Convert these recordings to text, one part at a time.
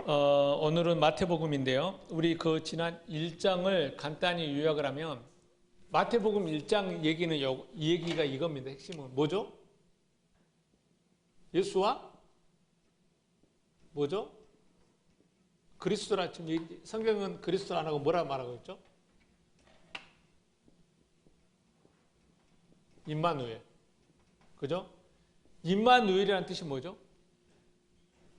오늘은 마태복음인데요. 우리 그 지난 1장을 간단히 요약을 하면 마태복음 1장 얘기는 이 얘기가 이겁니다. 핵심은 뭐죠? 예수와 뭐죠? 그리스도라. 지금 성경은 그리스도 안 하고 뭐라 말하고 있죠? 임마누엘. 그죠? 임마누엘이라는 뜻이 뭐죠?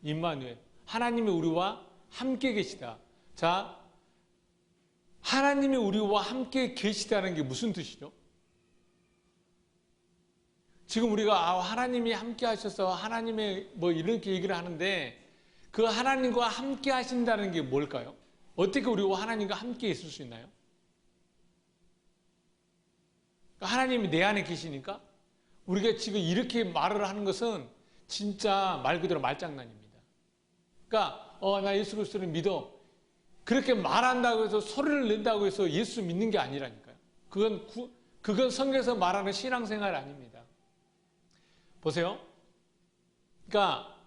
임마누엘. 하나님이 우리와 함께 계시다. 자, 하나님이 우리와 함께 계시다는 게 무슨 뜻이죠? 지금 우리가 하나님이 함께 하셔서 하나님의 뭐 이렇게 얘기를 하는데 그 하나님과 함께 하신다는 게 뭘까요? 어떻게 우리와 하나님과 함께 있을 수 있나요? 하나님이 내 안에 계시니까 우리가 지금 이렇게 말을 하는 것은 진짜 말 그대로 말장난입니다. 그러니까 나 예수 그리스도를 믿어. 그렇게 말한다고 해서 소리를 낸다고 해서 예수 믿는 게 아니라니까요. 그건 성경에서 말하는 신앙생활 아닙니다. 보세요. 그러니까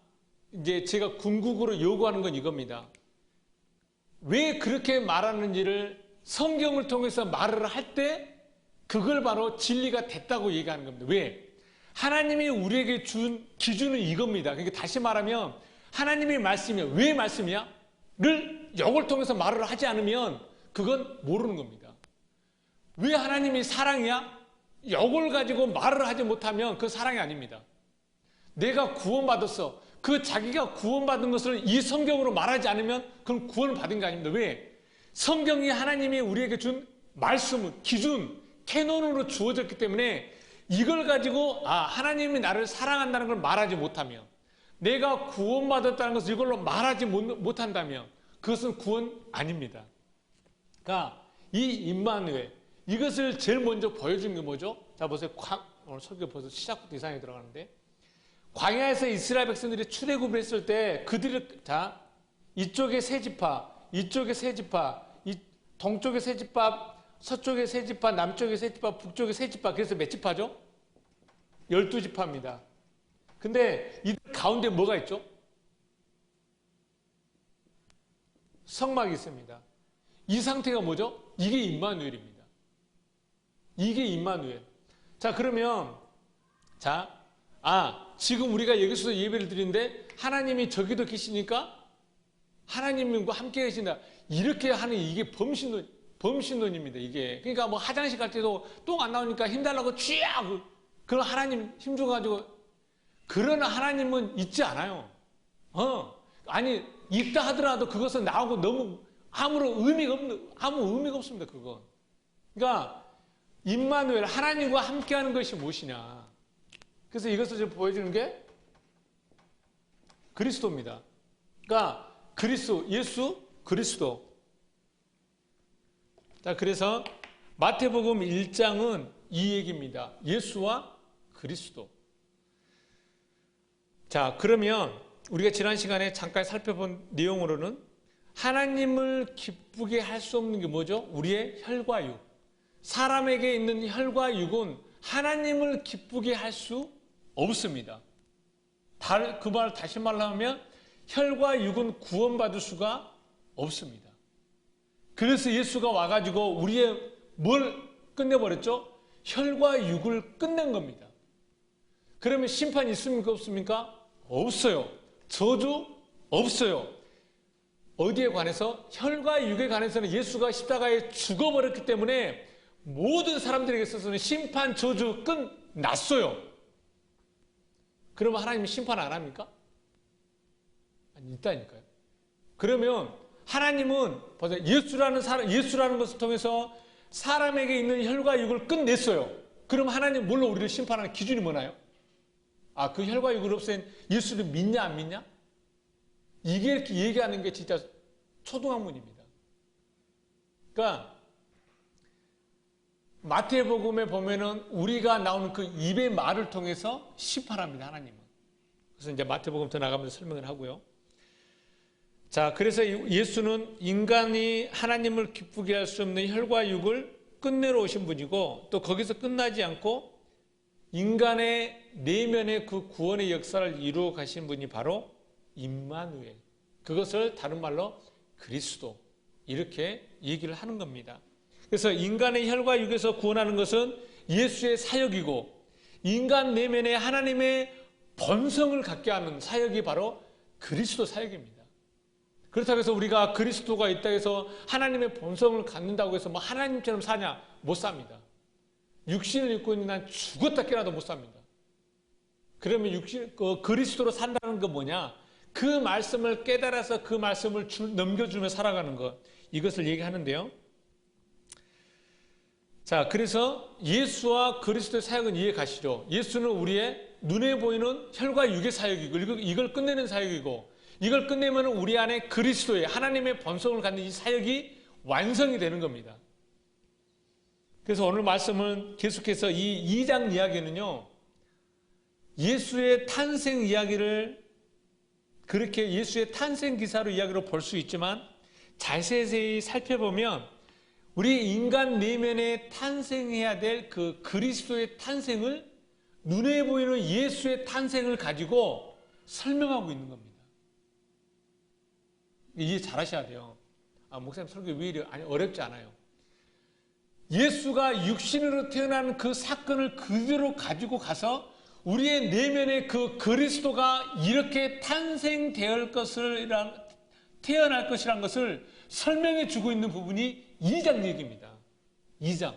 이제 제가 궁극으로 요구하는 건 이겁니다. 왜 그렇게 말하는지를 성경을 통해서 말을 할 때 그걸 바로 진리가 됐다고 얘기하는 겁니다. 왜? 하나님이 우리에게 준 기준은 이겁니다. 그러니까 다시 말하면 하나님의 말씀이야. 왜 말씀이야? 를 역을 통해서 말을 하지 않으면 그건 모르는 겁니다. 왜 하나님이 사랑이야? 역을 가지고 말을 하지 못하면 그 사랑이 아닙니다. 내가 구원받았어. 그 자기가 구원받은 것을 이 성경으로 말하지 않으면 그건 구원을 받은 게 아닙니다. 왜? 성경이 하나님이 우리에게 준 말씀, 기준, 캐논으로 주어졌기 때문에 이걸 가지고 하나님이 나를 사랑한다는 걸 말하지 못하면, 내가 구원받았다는 것을 이걸로 말하지 못한다면 그것은 구원 아닙니다. 그러니까 이 임마누엘, 이것을 제일 먼저 보여준 게 뭐죠? 자, 보세요. 오늘 설교 벌써 시작부터 이상하게 들어가는데, 광야에서 이스라엘 백성들이 출애굽을 했을 때 그들을, 자, 이쪽에 세 지파, 이쪽에 세 지파, 동쪽에 세 지파, 서쪽에 세 지파, 남쪽에 세 지파, 북쪽에 세 지파. 그래서 몇 지파죠? 12지파입니다. 근데 이 가운데 뭐가 있죠? 성막이 있습니다. 이 상태가 뭐죠? 이게 임마누엘입니다. 이게 임마누엘. 자, 그러면 지금 우리가 여기서 예배를 드리는데 하나님이 저기도 계시니까 하나님과 함께 계신다. 이렇게 하는 이게 범신론입니다. 이게. 그러니까 뭐 화장실 갈 때도 똥 안 나오니까 힘달라고 쥐야! 그런 하나님 힘줘가지고, 그런 하나님은 있지 않아요. 아니, 있다 하더라도 그것은 나오고 너무 아무 의미가 없습니다. 그건. 그러니까 임마누엘, 하나님과 함께하는 것이 무엇이냐. 그래서 이것을 지금 보여주는 게 그리스도입니다. 그러니까 예수, 그리스도. 자, 그래서 마태복음 1장은 이 얘기입니다. 예수와 그리스도. 자, 그러면 우리가 지난 시간에 잠깐 살펴본 내용으로는 하나님을 기쁘게 할 수 없는 게 뭐죠? 우리의 혈과 육. 사람에게 있는 혈과 육은 하나님을 기쁘게 할 수 없습니다. 그 말 다시 말하면 혈과 육은 구원받을 수가 없습니다. 그래서 예수가 와가지고 우리의 뭘 끝내버렸죠? 혈과 육을 끝낸 겁니다. 그러면 심판이 있습니까? 없습니까? 없어요. 저주 없어요. 어디에 관해서? 혈과 육에 관해서는 예수가 십자가에 죽어버렸기 때문에 모든 사람들에게 있어서는 심판, 저주 끝났어요. 그러면 하나님이 심판 안 합니까? 아니, 있다니까요. 그러면 하나님은 예수라는 것을 통해서 사람에게 있는 혈과 육을 끝냈어요. 그럼 하나님 뭘로 우리를 심판하는 기준이 뭐나요? 그 혈과 육을 없앤 예수를 믿냐 안 믿냐? 이게 이렇게 얘기하는 게 진짜 초등학문입니다. 그러니까 마태복음에 보면은 우리가 나오는 그 입의 말을 통해서 심판합니다. 하나님은. 그래서 이제 마태복음 더 나가면서 설명을 하고요. 자, 그래서 예수는 인간이 하나님을 기쁘게 할 수 없는 혈과 육을 끝내러 오신 분이고, 또 거기서 끝나지 않고 인간의 내면의 그 구원의 역사를 이루어 가신 분이 바로 임마누엘, 그것을 다른 말로 그리스도 이렇게 얘기를 하는 겁니다. 그래서 인간의 혈과 육에서 구원하는 것은 예수의 사역이고 인간 내면에 하나님의 본성을 갖게 하는 사역이 바로 그리스도 사역입니다. 그렇다고 해서 우리가 그리스도가 있다고 해서 하나님의 본성을 갖는다고 해서 뭐 하나님처럼 사냐? 못 삽니다. 육신을 입고 있는 난 죽었다 깨어나도 못 삽니다. 그러면 그리스도로 산다는 건 뭐냐? 그 말씀을 깨달아서 그 말씀을 넘겨주며 살아가는 것, 이것을 얘기하는데요. 자, 그래서 예수와 그리스도의 사역은 이해 가시죠? 예수는 우리의 눈에 보이는 혈과 육의 사역이고 이걸 끝내는 사역이고 이걸 끝내면 우리 안에 그리스도의 하나님의 본성을 갖는 이 사역이 완성이 되는 겁니다. 그래서 오늘 말씀은 계속해서 이 2장 이야기는요. 예수의 탄생 이야기를 그렇게 예수의 탄생 기사로 이야기로 볼 수 있지만 자세히 살펴보면 우리 인간 내면에 탄생해야 될 그 그리스도의 탄생을 눈에 보이는 예수의 탄생을 가지고 설명하고 있는 겁니다. 이해 잘 하셔야 돼요. 목사님 설교 왜 이래? 아니, 어렵지 않아요. 예수가 육신으로 태어난 그 사건을 그대로 가지고 가서 우리의 내면에 그 그리스도가 이렇게 태어날 것이란 것을 설명해 주고 있는 부분이 2장 얘기입니다. 2장.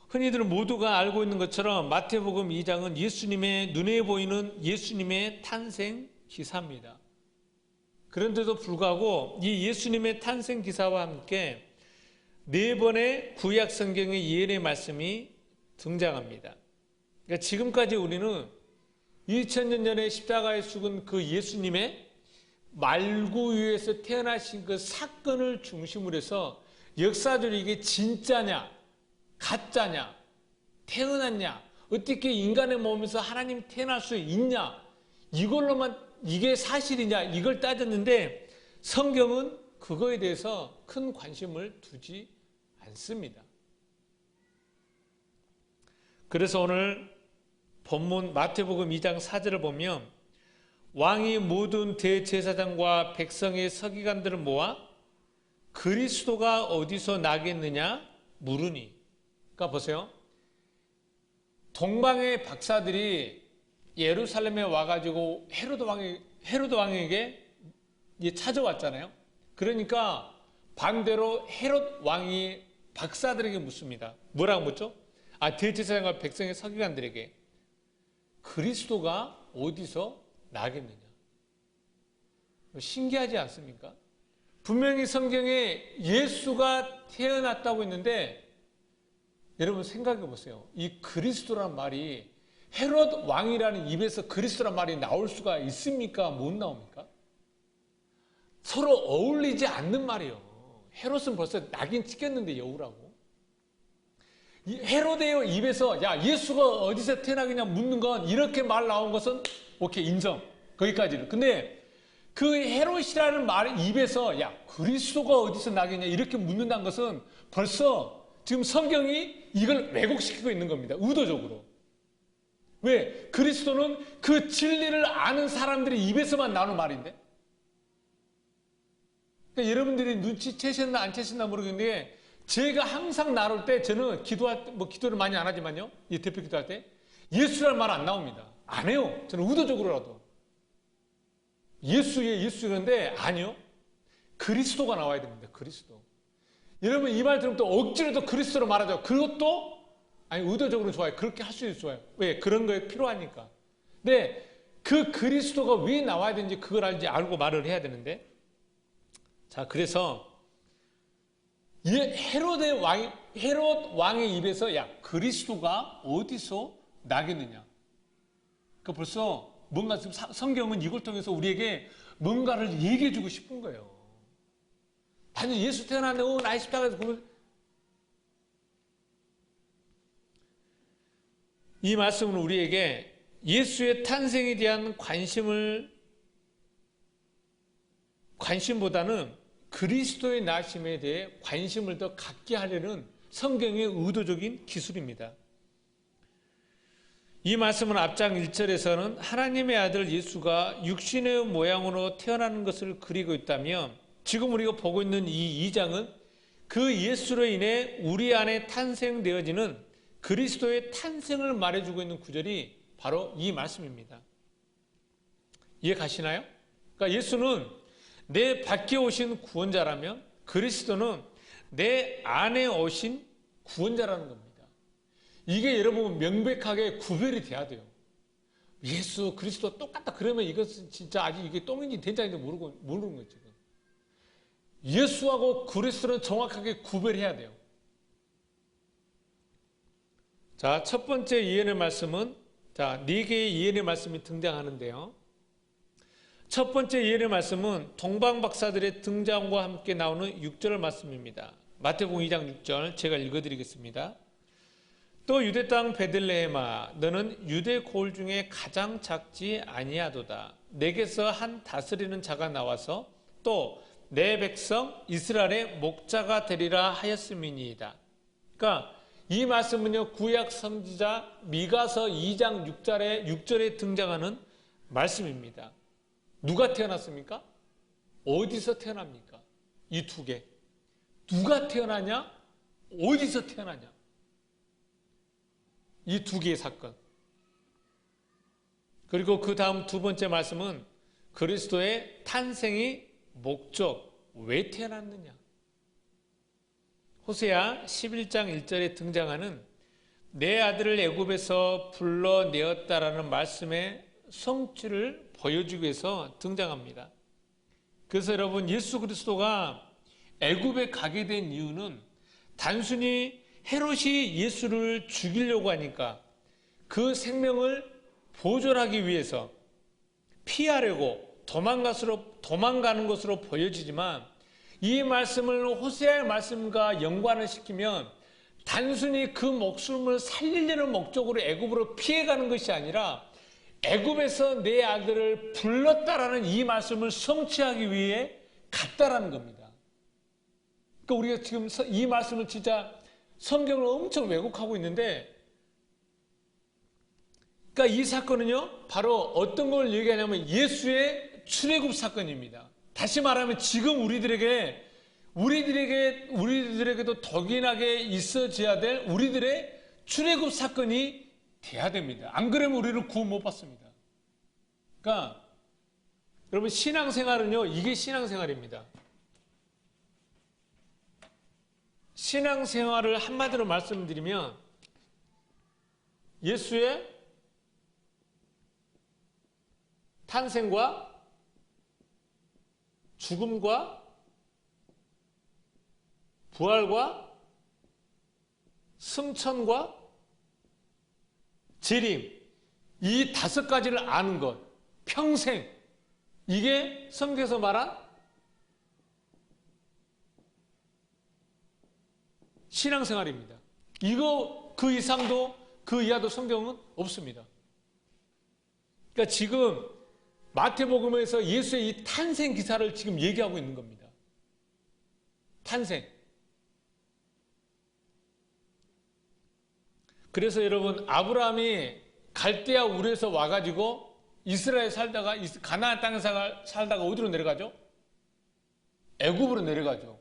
흔히들 모두가 알고 있는 것처럼 마태복음 2장은 예수님의 눈에 보이는 예수님의 탄생 기사입니다. 그런데도 불구하고 이 예수님의 탄생 기사와 함께 4번의 구약 성경의 예언의 말씀이 등장합니다. 그러니까 지금까지 우리는 2000년 전에 십자가에 죽은 그 예수님의 말구유에서 태어나신 그 사건을 중심으로 해서 역사적으로 이게 진짜냐 가짜냐 태어났냐 어떻게 인간의 몸에서 하나님이 태어날 수 있냐 이걸로만 이게 사실이냐 이걸 따졌는데 성경은 그거에 대해서 큰 관심을 두지 않습니다. 그래서 오늘 본문 마태복음 2장 4절을 보면 왕이 모든 대제사장과 백성의 서기관들을 모아 그리스도가 어디서 나겠느냐 물으니. 그러니까 보세요. 동방의 박사들이 예루살렘에 와가지고 헤로드 왕에게 찾아왔잖아요. 그러니까 반대로 헤롯 왕이 박사들에게 묻습니다. 뭐라고 묻죠? 대제사장과 백성의 서기관들에게 그리스도가 어디서 나겠느냐. 신기하지 않습니까? 분명히 성경에 예수가 태어났다고 했는데 여러분 생각해 보세요. 이 그리스도란 말이 헤롯 왕이라는 입에서 그리스도란 말이 나올 수가 있습니까? 못 나옵니까? 서로 어울리지 않는 말이에요. 헤롯은 벌써 낙인 찍혔는데 여우라고. 헤로데의 입에서 야 예수가 어디서 태어나겠냐 묻는 건 이렇게 말 나온 것은 오케이 인정. 거기까지는. 근데 그 헤롯이라는 말 입에서 야 그리스도가 어디서 나겠냐 이렇게 묻는다는 것은 벌써 지금 성경이 이걸 왜곡시키고 있는 겁니다. 의도적으로. 왜? 그리스도는 그 진리를 아는 사람들의 입에서만 나오는 말인데. 그러니까 여러분들이 눈치채셨나 안 채셨나 모르겠는데 제가 항상 나눌 때 저는 기도를 많이 안 하지만요. 이 대표 기도할 때 예수라는 말 안 나옵니다. 안 해요. 저는 의도적으로라도. 예수인데 아니요. 그리스도가 나와야 됩니다. 그리스도. 여러분 이 말 들으면 또 억지로도 그리스도로 말하죠. 그것도 의도적으로 좋아요. 그렇게 할 수 있어요. 좋아요. 왜? 그런 거에 필요하니까. 근데 그 그리스도가 왜 나와야 되는지 그걸 알고 말을 해야 되는데 자 그래서 헤롯 왕의 입에서 야 그리스도가 어디서 나겠느냐. 그러니까 벌써 뭔가 지금 성경은 이걸 통해서 우리에게 뭔가를 얘기해 주고 싶은 거예요. 단지 예수 태어났는데 나의 십자가에서 이 말씀은 우리에게 예수의 탄생에 대한 관심보다는 그리스도의 나심에 대해 관심을 더 갖게 하려는 성경의 의도적인 기술입니다. 이 말씀은 앞장 1절에서는 하나님의 아들 예수가 육신의 모양으로 태어나는 것을 그리고 있다면, 지금 우리가 보고 있는 이 2장은 그 예수로 인해 우리 안에 탄생되어지는 그리스도의 탄생을 말해주고 있는 구절이 바로 이 말씀입니다. 이해 가시나요? 그러니까 예수는 내 밖에 오신 구원자라면 그리스도는 내 안에 오신 구원자라는 겁니다. 이게 여러분 명백하게 구별이 돼야 돼요. 예수, 그리스도 똑같다 그러면 이것은 진짜 아직 이게 똥인지 된장인지 모르는 거죠. 예수하고 그리스도는 정확하게 구별해야 돼요. 자, 첫 번째 예언의 말씀은, 자, 4개의 예언의 말씀이 등장하는데요. 첫 번째 예언의 말씀은 동방박사들의 등장과 함께 나오는 6절 말씀입니다. 마태복음 2장 6절 제가 읽어드리겠습니다. 또 유대 땅 베들레헴아, 너는 유대 고을 중에 가장 작지 아니하도다. 내게서 한 다스리는 자가 나와서 또 내 백성 이스라엘의 목자가 되리라 하였음이니이다. 그러니까 이 말씀은요, 구약 선지자 미가서 2장 6절에 등장하는 말씀입니다. 누가 태어났습니까? 어디서 태어납니까? 이 두 개. 누가 태어나냐? 어디서 태어나냐? 이 두 개의 사건. 그리고 그 다음 두 번째 말씀은 그리스도의 탄생이 목적, 왜 태어났느냐? 호세아 11장 1절에 등장하는 내 아들을 애굽에서 불러내었다라는 말씀의 성취를 보여주기 위해서 등장합니다. 그래서 여러분, 예수 그리스도가 애굽에 가게 된 이유는 단순히 헤롯이 예수를 죽이려고 하니까 그 생명을 보존하기 위해서 피하려고 도망가는 것으로 보여지지만, 이 말씀을 호세아의 말씀과 연관을 시키면 단순히 그 목숨을 살리려는 목적으로 애굽으로 피해가는 것이 아니라 애굽에서 내 아들을 불렀다라는 이 말씀을 성취하기 위해 갔다라는 겁니다. 그러니까 우리가 지금 이 말씀을 진짜 성경을 엄청 왜곡하고 있는데, 그러니까 이 사건은요, 바로 어떤 걸 얘기하냐면 예수의 출애굽 사건입니다. 다시 말하면 지금 우리들에게도 덕인하게 있어져야 될 우리들의 출애굽 사건이 돼야 됩니다. 안 그러면 우리는 구원 못 받습니다. 그러니까 여러분, 신앙생활은요, 이게 신앙생활입니다. 신앙생활을 한마디로 말씀드리면 예수의 탄생과 죽음과 부활과 승천과 재림, 이 5가지를 아는 것, 평생, 이게 성경에서 말한 신앙생활입니다. 이거 그 이상도 그 이하도 성경은 없습니다. 그러니까 지금 마태복음에서 예수의 이 탄생 기사를 지금 얘기하고 있는 겁니다. 탄생. 그래서 여러분, 아브라함이 갈대아 우르에서 와가지고 이스라엘 살다가 가나안 땅에 살다가 어디로 내려가죠? 애굽으로 내려가죠.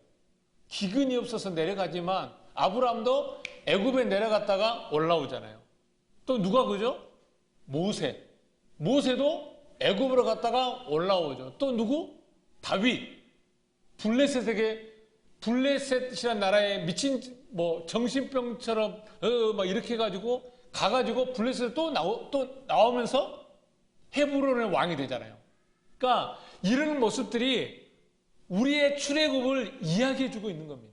기근이 없어서 내려가지만 아브라함도 애굽에 내려갔다가 올라오잖아요. 또 누가 그죠? 모세도 애굽으로 갔다가 올라오죠. 또 누구? 다윗. 블레셋이라는 나라에 미친 정신병처럼 막 이렇게 해가지고 가가지고 블레셋에 또 나오면서 헤브론의 왕이 되잖아요. 그러니까 이런 모습들이 우리의 출애굽을 이야기해주고 있는 겁니다.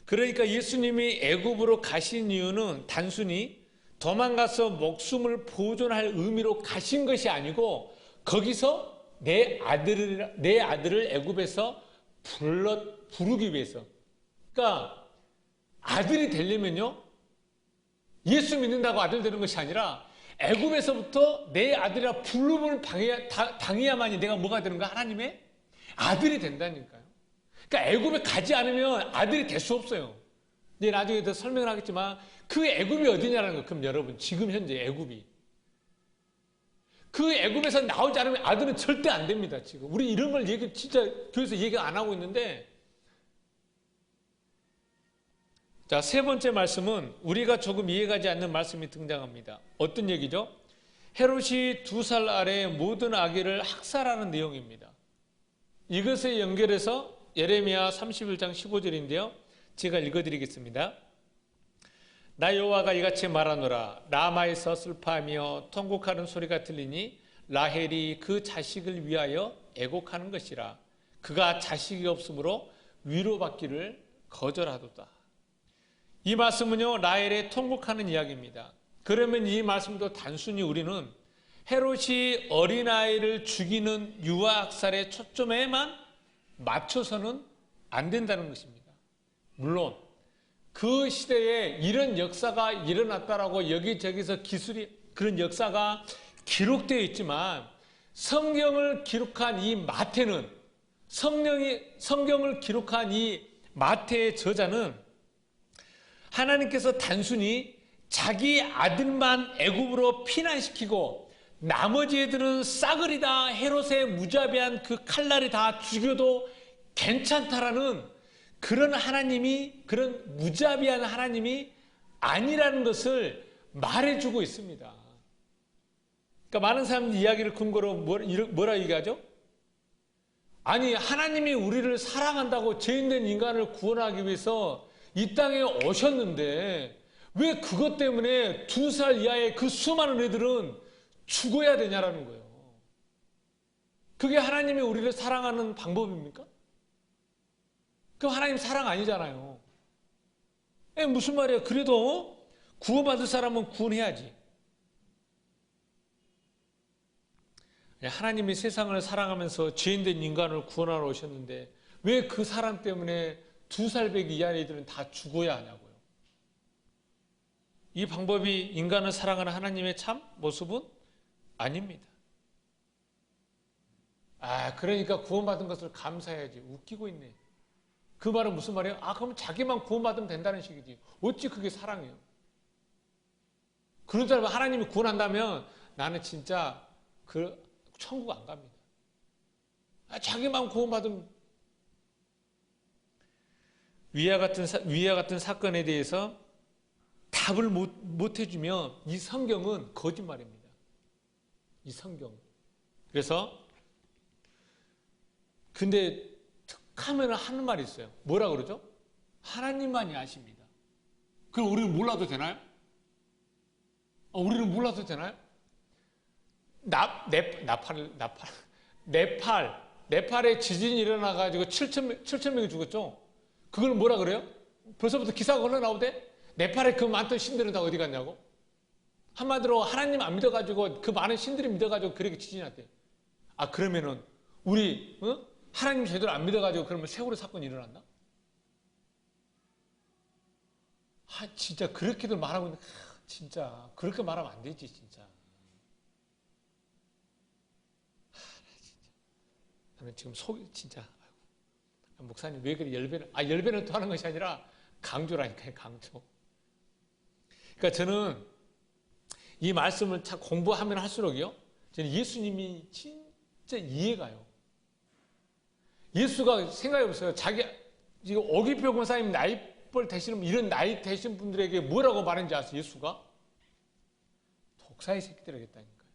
그러니까 예수님이 애굽으로 가신 이유는 단순히 도망가서 목숨을 보존할 의미로 가신 것이 아니고, 거기서 내 아들을 애굽에서 부르기 위해서. 그러니까 아들이 되려면요, 예수 믿는다고 아들 되는 것이 아니라 애굽에서부터 내 아들이라 부름을 당해야만이 내가 뭐가 되는가? 하나님의 아들이 된다니까요. 그러니까 애굽에 가지 않으면 아들이 될 수 없어요. 근데 나중에 더 설명을 하겠지만 그 애굽이 어디냐는 거. 그럼 여러분 지금 현재 애굽이 그 애굽에서 나오지 않으면 아들은 절대 안 됩니다. 지금 우리 이런 걸 얘기 진짜 교회에서 얘기 안 하고 있는데 자, 세 번째 말씀은 우리가 조금 이해가지 않는 말씀이 등장합니다. 어떤 얘기죠? 헤롯이 2살 아래의 모든 아기를 학살하는 내용입니다. 이것에 연결해서 예레미야 31장 15절인데요. 제가 읽어드리겠습니다. 나 여호와가 이같이 말하노라. 라마에서 슬퍼하며 통곡하는 소리가 들리니 라헬이 그 자식을 위하여 애곡하는 것이라. 그가 자식이 없으므로 위로받기를 거절하도다. 이 말씀은요, 라헬의 통곡하는 이야기입니다. 그러면 이 말씀도 단순히 우리는 헤롯이 어린아이를 죽이는 유아학살의 초점에만 맞춰서는 안 된다는 것입니다. 물론 그 시대에 이런 역사가 일어났다라고 여기저기서 그런 역사가 기록되어 있지만 성경을 기록한 이 마태는 성경을 기록한 이 마태의 저자는 하나님께서 단순히 자기 아들만 애굽으로 피난시키고 나머지 애들은 싸그리다 헤롯의 무자비한 그 칼날이 다 죽여도 괜찮다라는 그런 하나님이, 그런 무자비한 하나님이 아니라는 것을 말해주고 있습니다. 그러니까 많은 사람들이 이야기를 근거로 뭐라 얘기하죠? 아니, 하나님이 우리를 사랑한다고 죄인된 인간을 구원하기 위해서 이 땅에 오셨는데 왜 그것 때문에 2살 이하의 그 수많은 애들은 죽어야 되냐라는 거예요. 그게 하나님이 우리를 사랑하는 방법입니까? 그럼 하나님 사랑 아니잖아요. 무슨 말이에요? 그래도 구원받을 사람은 구원해야지. 하나님이 세상을 사랑하면서 죄인된 인간을 구원하러 오셨는데 왜 그 사람 때문에 2살 배기 이하 애들은 다 죽어야 하냐고요. 이 방법이 인간을 사랑하는 하나님의 참 모습은 아닙니다. 그러니까 구원받은 것을 감사해야지. 웃기고 있네. 그 말은 무슨 말이에요? 그럼 자기만 구원받으면 된다는 식이지. 어찌 그게 사랑이에요? 그러자면 하나님이 구원한다면 나는 진짜 천국 안 갑니다. 자기만 구원받으면 위와 같은 사건에 대해서 답을 못 해주면 이 성경은 거짓말입니다. 이 성경. 그래서 근데 툭하면 하는 말이 있어요. 뭐라 그러죠? 하나님만이 아십니다. 그럼 우리는 몰라도 되나요? 우리는 몰라도 되나요? 네팔에 지진이 일어나가지고 7천 명이 죽었죠? 그걸 뭐라 그래요? 벌써부터 기사가 흘러나오대? 네팔에 그 많던 신들은 다 어디 갔냐고? 한마디로 하나님 안 믿어가지고 그 많은 신들이 믿어가지고 그렇게 지진이 났대. 그러면은 우리 하나님 제대로 안 믿어가지고 그러면 세월호 사건이 일어났나? 진짜 그렇게들 말하고 있는데 진짜 그렇게 말하면 안 되지 진짜. 나는 지금 진짜 목사님 왜 그래 열배는 또 하는 것이 아니라 강조라니까요. 강조. 그러니까 저는 이 말씀을 참 공부하면 할수록요, 저는 예수님이 진짜 이해가요. 예수가 생각해보세요. 지금 오기표 권사님 나이뻘 되시는 이런 나이 되신 분들에게 뭐라고 말했는지 아세요? 예수가? 독사의 새끼들 하겠다니까요.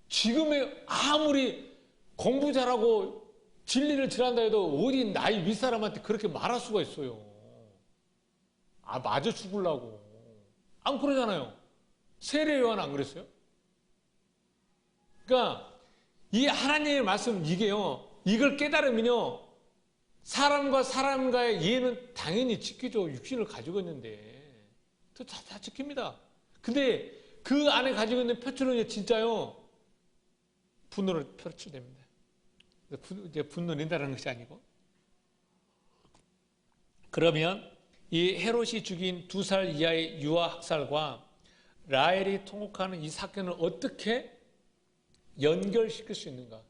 지금의 아무리 공부 잘하고 진리를 전한다 해도 어디 나이 윗사람한테 그렇게 말할 수가 있어요. 맞아 죽으려고. 안 그러잖아요. 세례 요한 안 그랬어요? 그러니까 이 하나님의 말씀 이게요. 이걸 깨달으면요. 사람과 사람과의 이해는 당연히 지키죠. 육신을 가지고 있는데. 다 지킵니다. 근데 그 안에 가지고 있는 표출은 진짜요. 분노를 표출됩니다. 이제 분노 낸다는 것이 아니고. 그러면 이 헤롯이 죽인 2살 이하의 유아 학살과 라헬이 통곡하는 이 사건을 어떻게 연결시킬 수 있는가?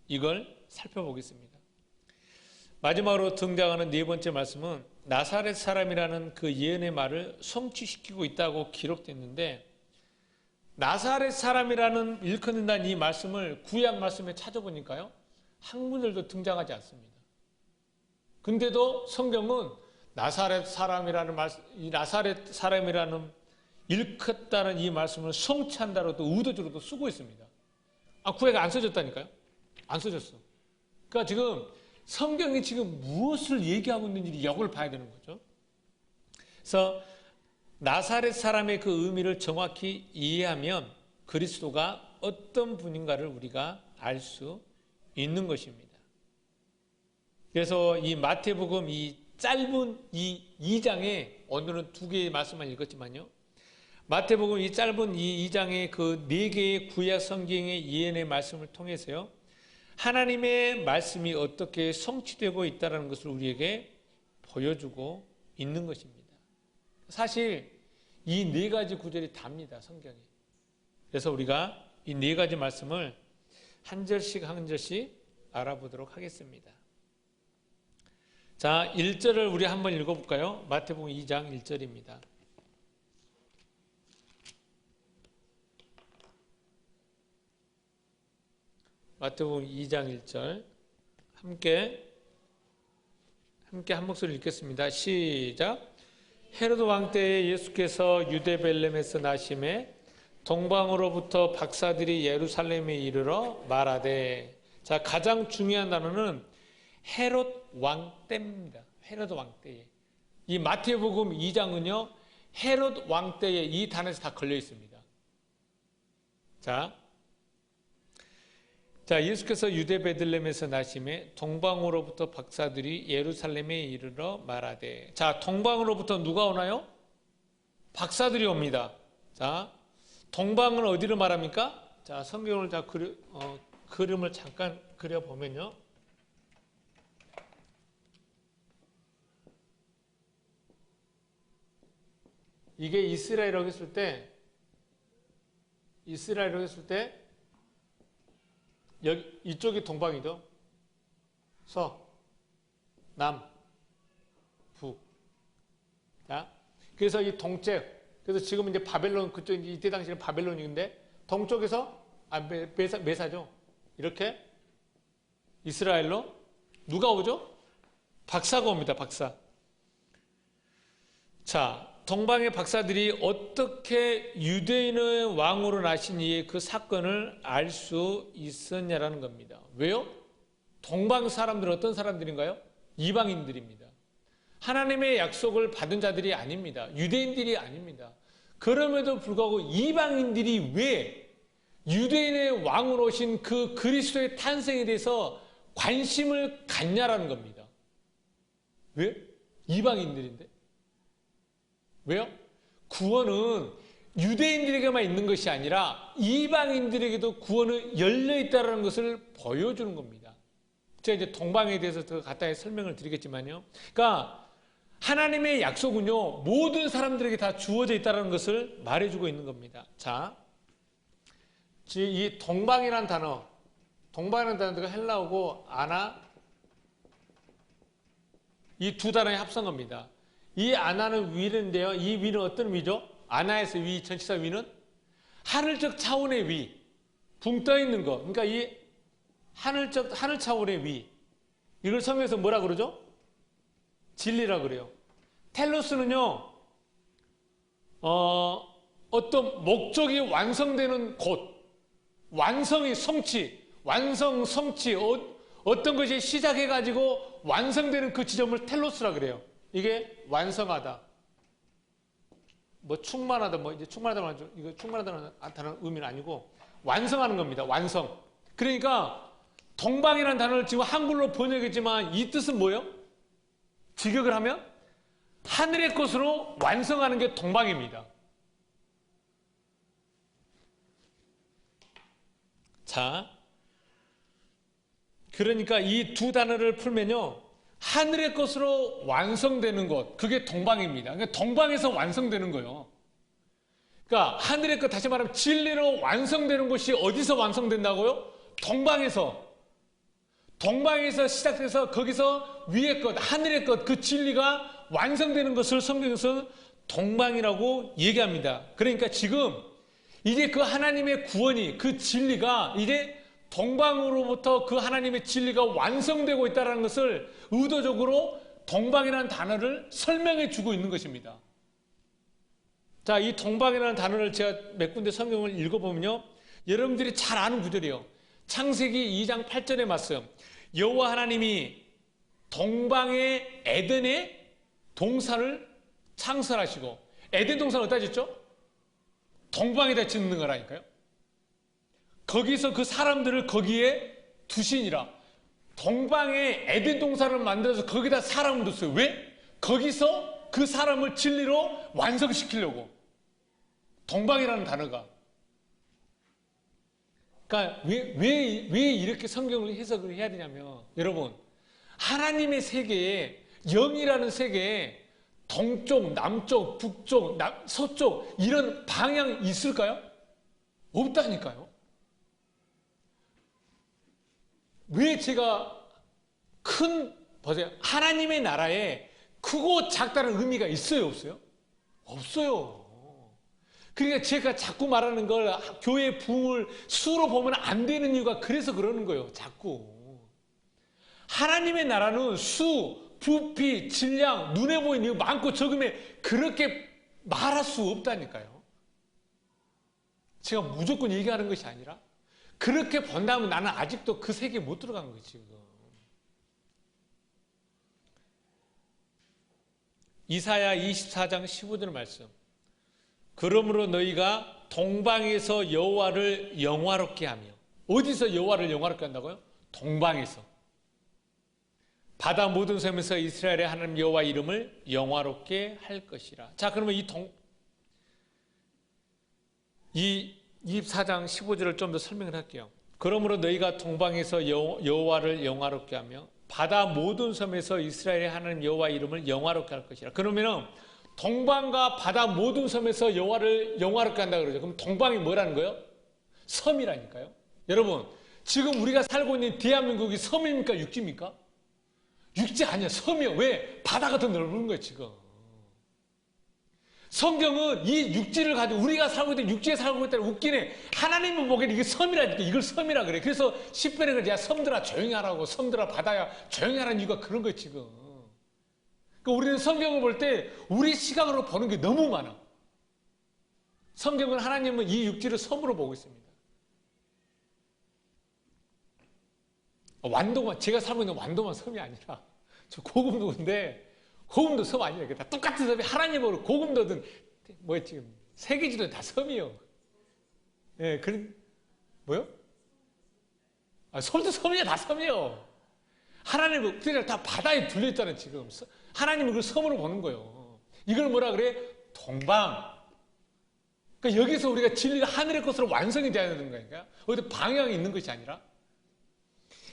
이걸 살펴보겠습니다. 마지막으로 등장하는 네 번째 말씀은 나사렛 사람이라는 그 예언의 말을 성취시키고 있다고 기록됐는데, 나사렛 사람이라는 일컫는다는 이 말씀을 구약 말씀에 찾아보니까요, 한 구절도 등장하지 않습니다. 근데도 성경은 나사렛 사람이라는 말씀, 이 나사렛 사람이라는 일컫다는 이 말씀을 성취한다로도 의도적으로도 쓰고 있습니다. 구약에 안 써졌다니까요? 안 써졌어. 그러니까 지금 성경이 지금 무엇을 얘기하고 있는지 역을 봐야 되는 거죠. 그래서 나사렛 사람의 그 의미를 정확히 이해하면 그리스도가 어떤 분인가를 우리가 알 수 있는 것입니다. 그래서 이 마태복음 이 짧은 이 2장에 오늘은 2개의 말씀만 읽었지만요, 마태복음 이 짧은 이 2장의 그 4개의 구약 성경의 예언의 말씀을 통해서요, 하나님의 말씀이 어떻게 성취되고 있다는 것을 우리에게 보여주고 있는 것입니다. 사실 이 4가지 구절이 답니다, 성경에. 그래서 우리가 이 4가지 말씀을 한 절씩 한 절씩 알아보도록 하겠습니다. 자, 1절을 우리 한번 읽어볼까요? 마태복음 2장 1절입니다. 마태복음 2장 1절 함께 한 목소리 읽겠습니다. 시작. 헤로드 왕 때에 예수께서 유대 벳레헴에서 나심에 동방으로부터 박사들이 예루살렘에 이르러 말하되, 자, 가장 중요한 단어는 헤롯 왕 때입니다. 헤롯 왕 때에. 이 마태복음 2장은요, 헤롯 왕 때에 이 단어에서 다 걸려 있습니다. 자, 예수께서 유대 베들레헴에서 나심에 동방으로부터 박사들이 예루살렘에 이르러 말하되. 자, 동방으로부터 누가 오나요? 박사들이 옵니다. 자, 동방은 어디를 말합니까? 자, 성경을 그림을 잠깐 그려보면요, 이게 이스라엘이라고 했을 때 여기 이쪽이 동방이죠. 서, 남, 북. 자, 그래서 이 동쪽, 그래서 지금 이제 바벨론, 그쪽 이때 당시에는 바벨론인데 동쪽에서 메사죠. 이렇게 이스라엘로 누가 오죠? 박사가 옵니다. 박사. 자, 동방의 박사들이 어떻게 유대인의 왕으로 나신 이의 그 사건을 알 수 있었냐라는 겁니다. 왜요? 동방 사람들은 어떤 사람들인가요? 이방인들입니다. 하나님의 약속을 받은 자들이 아닙니다. 유대인들이 아닙니다. 그럼에도 불구하고 이방인들이 왜 유대인의 왕으로 오신 그 그리스도의 탄생에 대해서 관심을 갖냐라는 겁니다. 왜? 이방인들인데. 왜요? 구원은 유대인들에게만 있는 것이 아니라 이방인들에게도 구원은 열려있다는 것을 보여주는 겁니다. 제가 이제 동방에 대해서 더 간단히 설명을 드리겠지만요. 그러니까 하나님의 약속은요, 모든 사람들에게 다 주어져 있다는 것을 말해주고 있는 겁니다. 자, 이 동방이라는 단어가 헬라어고 아나, 이 두 단어의 합성어입니다. 이 아나는 위인데요. 이 위는 어떤 위죠? 아나에서 위, 전치사 위는 하늘적 차원의 위, 붕 떠 있는 거. 그러니까 이 하늘 차원의 위. 이걸 성경에서 뭐라 그러죠? 진리라 그래요. 텔로스는요, 어떤 목적이 완성되는 곳, 완성이 성취, 어떤 것이 시작해가지고 완성되는 그 지점을 텔로스라 그래요. 이게 완성하다, 충만하다, 이제 충만하다는 이거 충만하다는 의미는 아니고 완성하는 겁니다. 완성. 그러니까 동방이라는 단어를 지금 한글로 번역했지만 이 뜻은 뭐예요? 직역을 하면 하늘의 것으로 완성하는 게 동방입니다. 자, 그러니까 이 두 단어를 풀면요, 하늘의 것으로 완성되는 것, 그게 동방입니다. 그러니까 동방에서 완성되는 거예요. 그러니까 하늘의 것, 다시 말하면 진리로 완성되는 것이 어디서 완성된다고요? 동방에서. 동방에서 시작해서 거기서 위의 것, 하늘의 것, 그 진리가 완성되는 것을 성경에서 동방이라고 얘기합니다. 그러니까 지금 이제 그 하나님의 구원이, 그 진리가 이제 동방으로부터 그 하나님의 진리가 완성되고 있다는 것을 의도적으로 동방이라는 단어를 설명해 주고 있는 것입니다. 자, 이 동방이라는 단어를 제가 몇 군데 성경을 읽어보면요, 여러분들이 잘 아는 구절이에요. 창세기 2장 8절의 말씀. 여호와 하나님이 동방의 에덴의 동산을 창설하시고, 에덴 동산을 어디다 짓죠? 동방에다 짓는 거라니까요. 거기서 그 사람들을 거기에 두시니라. 동방에 에덴 동산을 만들어서 거기다 사람을 뒀어요. 왜? 거기서 그 사람을 진리로 완성시키려고. 동방이라는 단어가. 그러니까 왜 이렇게 성경을 해석을 해야 되냐면, 여러분, 하나님의 세계에, 영이라는 세계에 동쪽, 남쪽, 북쪽, 서쪽 이런 방향이 있을까요? 없다니까요. 왜 제가 보세요. 하나님의 나라에 크고 작다는 의미가 있어요, 없어요? 없어요. 그러니까 제가 자꾸 말하는 걸 교회 부흥을 수로 보면 안 되는 이유가 그래서 그러는 거예요. 자꾸. 하나님의 나라는 수, 부피, 질량, 눈에 보이는 이유 많고 적음에 그렇게 말할 수 없다니까요. 제가 무조건 얘기하는 것이 아니라 그렇게 본다면 나는 아직도 그 세계에 못 들어간 거지, 지금. 이사야 24장 15절 말씀. 그러므로 너희가 동방에서 여호와를 영화롭게 하며, 어디서 여호와를 영화롭게 한다고요? 동방에서. 바다 모든 섬에서 이스라엘의 하나님 여호와 이름을 영화롭게 할 것이라. 자, 그러면 이 24장 15절을 좀 더 설명을 할게요. 그러므로 너희가 동방에서 여호와를 영화롭게 하며 바다 모든 섬에서 이스라엘의 하나님 여호와 이름을 영화롭게 할 것이라. 그러면은 동방과 바다 모든 섬에서 여호와를 영화롭게 한다 그러죠. 그럼 동방이 뭐라는 거예요? 섬이라니까요. 여러분, 지금 우리가 살고 있는 대한민국이 섬입니까? 육지입니까? 육지 아니야. 섬이요. 왜? 바다가 더 넓은 거예요, 지금. 성경은 이 육지를 가지고 우리가 살고 있는 육지에 살고 있다는 웃기네. 하나님은 보기에는 이게 섬이라니까. 이걸 섬이라 그래. 그래서 시편에 그래. 야, 섬들아 조용히 하라고. 섬들아 바다야 조용히 하라는 이유가 그런 거예요, 지금. 그러니까 우리는 성경을 볼 때 우리 시각으로 보는 게 너무 많아. 성경은 하나님은 이 육지를 섬으로 보고 있습니다. 완도만, 제가 살고 있는 완도만 섬이 아니라 저 고금도인데 고금도 섬 아니에요. 다 똑같은 섬이 하나님으로 고금도든 뭐야 지금 세계지도 다 섬이요. 예, 그런 뭐요? 섬도 섬이야, 다 섬이요. 하나님은 그냥 다 바다에 둘려 있잖아요. 지금 하나님은 그 섬으로 보는 거예요. 이걸 뭐라 그래? 동방. 그러니까 여기서 우리가 진리가 하늘의 것으로 완성이 되어야 되는 거니까 어디 방향이 있는 것이 아니라.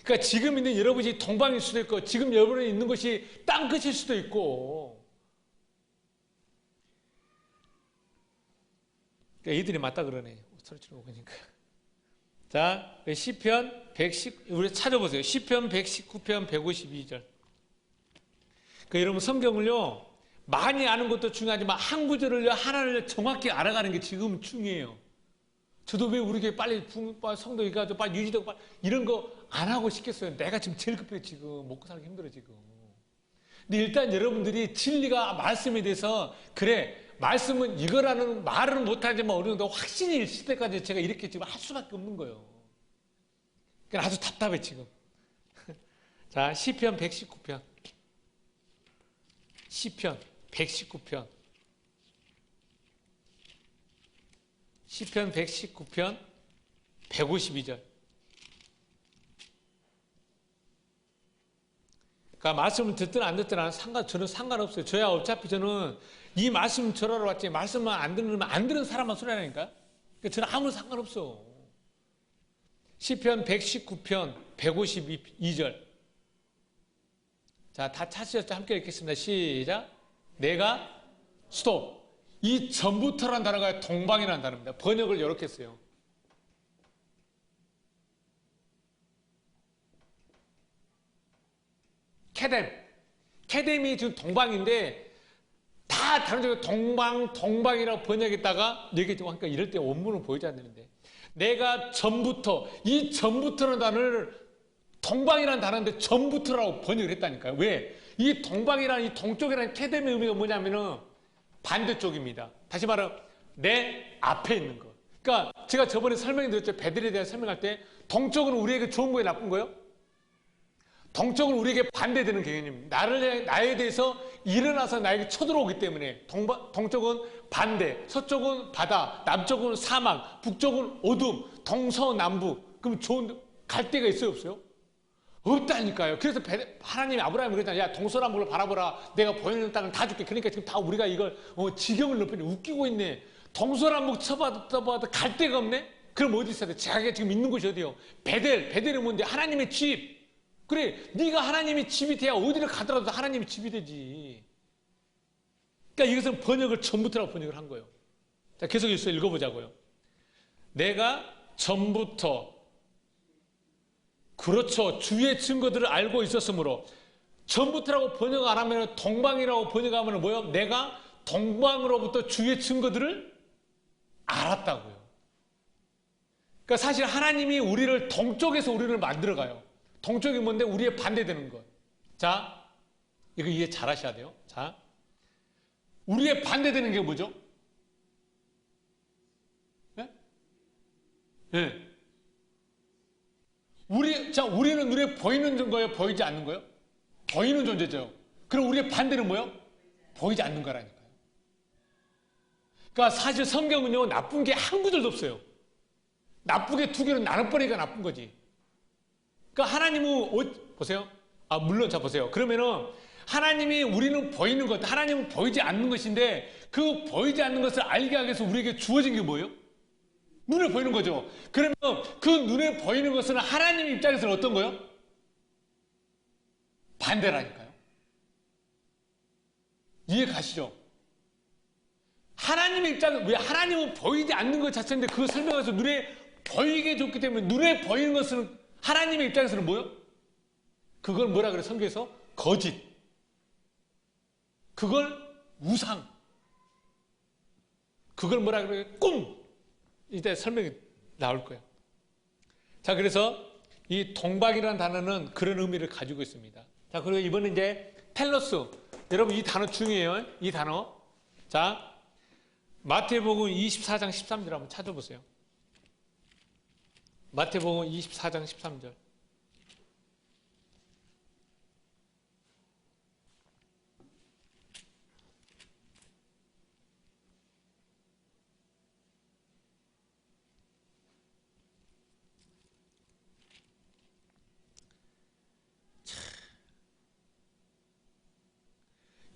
그러니까 지금 있는 여러분이 동방일 수도 있고 지금 여러분이 있는 것이 땅끝일 수도 있고. 그러니까 이들이 맞다 그러네. 소리 지르고 보니까. 자, 시편 110, 우리 찾아보세요. 시편 119편 152절. 그러니까 여러분 성경을요, 많이 아는 것도 중요하지만 한 구절을요, 하나를 정확히 알아가는 게 지금 중요해요. 저도 왜 우리 교회 빨리 성도 가지고 빨리 유지되고 빨리 이런 거 안 하고 싶겠어요. 내가 지금 제일 급해. 지금 먹고 살기 힘들어 지금. 근데 일단 여러분들이 진리가 말씀에 대해서 그래 말씀은 이거라는 말은 못하지만 어느 정도 확신이 있을 때까지 제가 이렇게 지금 할 수밖에 없는 거예요. 그러니까 아주 답답해 지금. 자, 시편 119편. 시편 119편. 시편 119편 152절. 그러니까 말씀을 듣든 안 듣든 저는 상관없어요. 저야 어차피 저는 이 말씀 전하러 왔지 말씀만 안 들으면 안 들은 사람만 소리하니까. 그러니까 저는 아무 상관없어. 시편 119편 152절. 자, 다 찾으셨죠? 함께 읽겠습니다. 시작. 내가 스톱. 이 전부터라는 단어가 동방이라는 단어입니다. 번역을 이렇게 했어요. 케뎀. 케뎀이 지금 동방인데 다 다른 쪽에 동방이라고 번역했다가 여기 그러니까 이럴 때 원문을 보여줘야 되는데 내가 전부터 이 전부터라는 단어를 동방이라는 단어인데 전부터라고 번역을 했다니까요. 왜? 이 동방이라는 이 동쪽이라는 케뎀의 의미가 뭐냐면은 반대쪽입니다. 다시 말하면 내 앞에 있는 거. 그러니까 제가 저번에 설명드렸죠. 배들에 대해 설명할 때 동쪽은 우리에게 좋은 거예요, 나쁜 거예요? 동쪽은 우리에게 반대되는 개념입니다. 나에 대해서 일어나서 나에게 쳐들어오기 때문에 동쪽은 반대, 서쪽은 바다, 남쪽은 사막, 북쪽은 어둠, 동서남북. 그럼 좋은 갈 데가 있어요, 없어요? 없다니까요. 그래서 하나님이 아브라함이 그랬잖아요. 야, 동서남북을 바라보라. 내가 보이는 땅을 다 줄게. 그러니까 지금 다 우리가 이걸 지경을 높이네. 웃기고 있네. 동서남북 쳐봐도 갈 데가 없네? 그럼 어디 있어야 돼? 자기가 지금 있는 곳이 어디요? 베델이 뭔데? 하나님의 집. 그래, 네가 하나님의 집이 돼야 어디를 가더라도 하나님의 집이 되지. 그러니까 이것은 번역을 전부터라고 번역을 한 거예요. 자, 계속 읽어보자고요. 내가 전부터 그렇죠. 주의 증거들을 알고 있었으므로 전부터라고 번역 안 하면 동방이라고 번역하면 뭐예요? 내가 동방으로부터 주의 증거들을 알았다고요. 그러니까 사실 하나님이 우리를 동쪽에서 우리를 만들어가요. 동쪽이 뭔데? 우리의 반대되는 것. 자, 이거 이해 잘 하셔야 돼요. 자, 우리의 반대되는 게 뭐죠? 네? 네. 우리는 눈에 보이는 거예요? 보이지 않는 거예요? 보이는 존재죠. 그럼 우리의 반대는 뭐예요? 보이지 않는 거라니까요. 그러니까 사실 성경은요, 나쁜 게 한 구절도 없어요. 나쁘게 두 개로 나눠버리니까 나쁜 거지. 그러니까 하나님은 보세요. 물론 자 보세요. 그러면은 하나님이 우리는 보이는 것, 하나님은 보이지 않는 것인데 그 보이지 않는 것을 알게 하기 위해서 우리에게 주어진 게 뭐예요? 눈에 보이는 거죠. 그러면 그 눈에 보이는 것은 하나님 입장에서는 어떤 거예요? 반대라니까요. 이해 가시죠? 하나님의 입장은 왜 하나님은 보이지 않는 것 자체인데 그걸 설명해서 눈에 보이게 해줬기 때문에 눈에 보이는 것은 하나님의 입장에서는 뭐예요? 그걸 뭐라 그래? 성경에서 거짓. 그걸 우상. 그걸 뭐라 그래? 꿈. 이때 설명이 나올 거예요. 자, 그래서 이 동방이라는 단어는 그런 의미를 가지고 있습니다. 자, 그리고 이번에 이제 텔로스. 여러분 이 단어 중요해요. 이 단어. 자, 마태복음 24장 13절 한번 찾아보세요. 마태복음 24장 13절.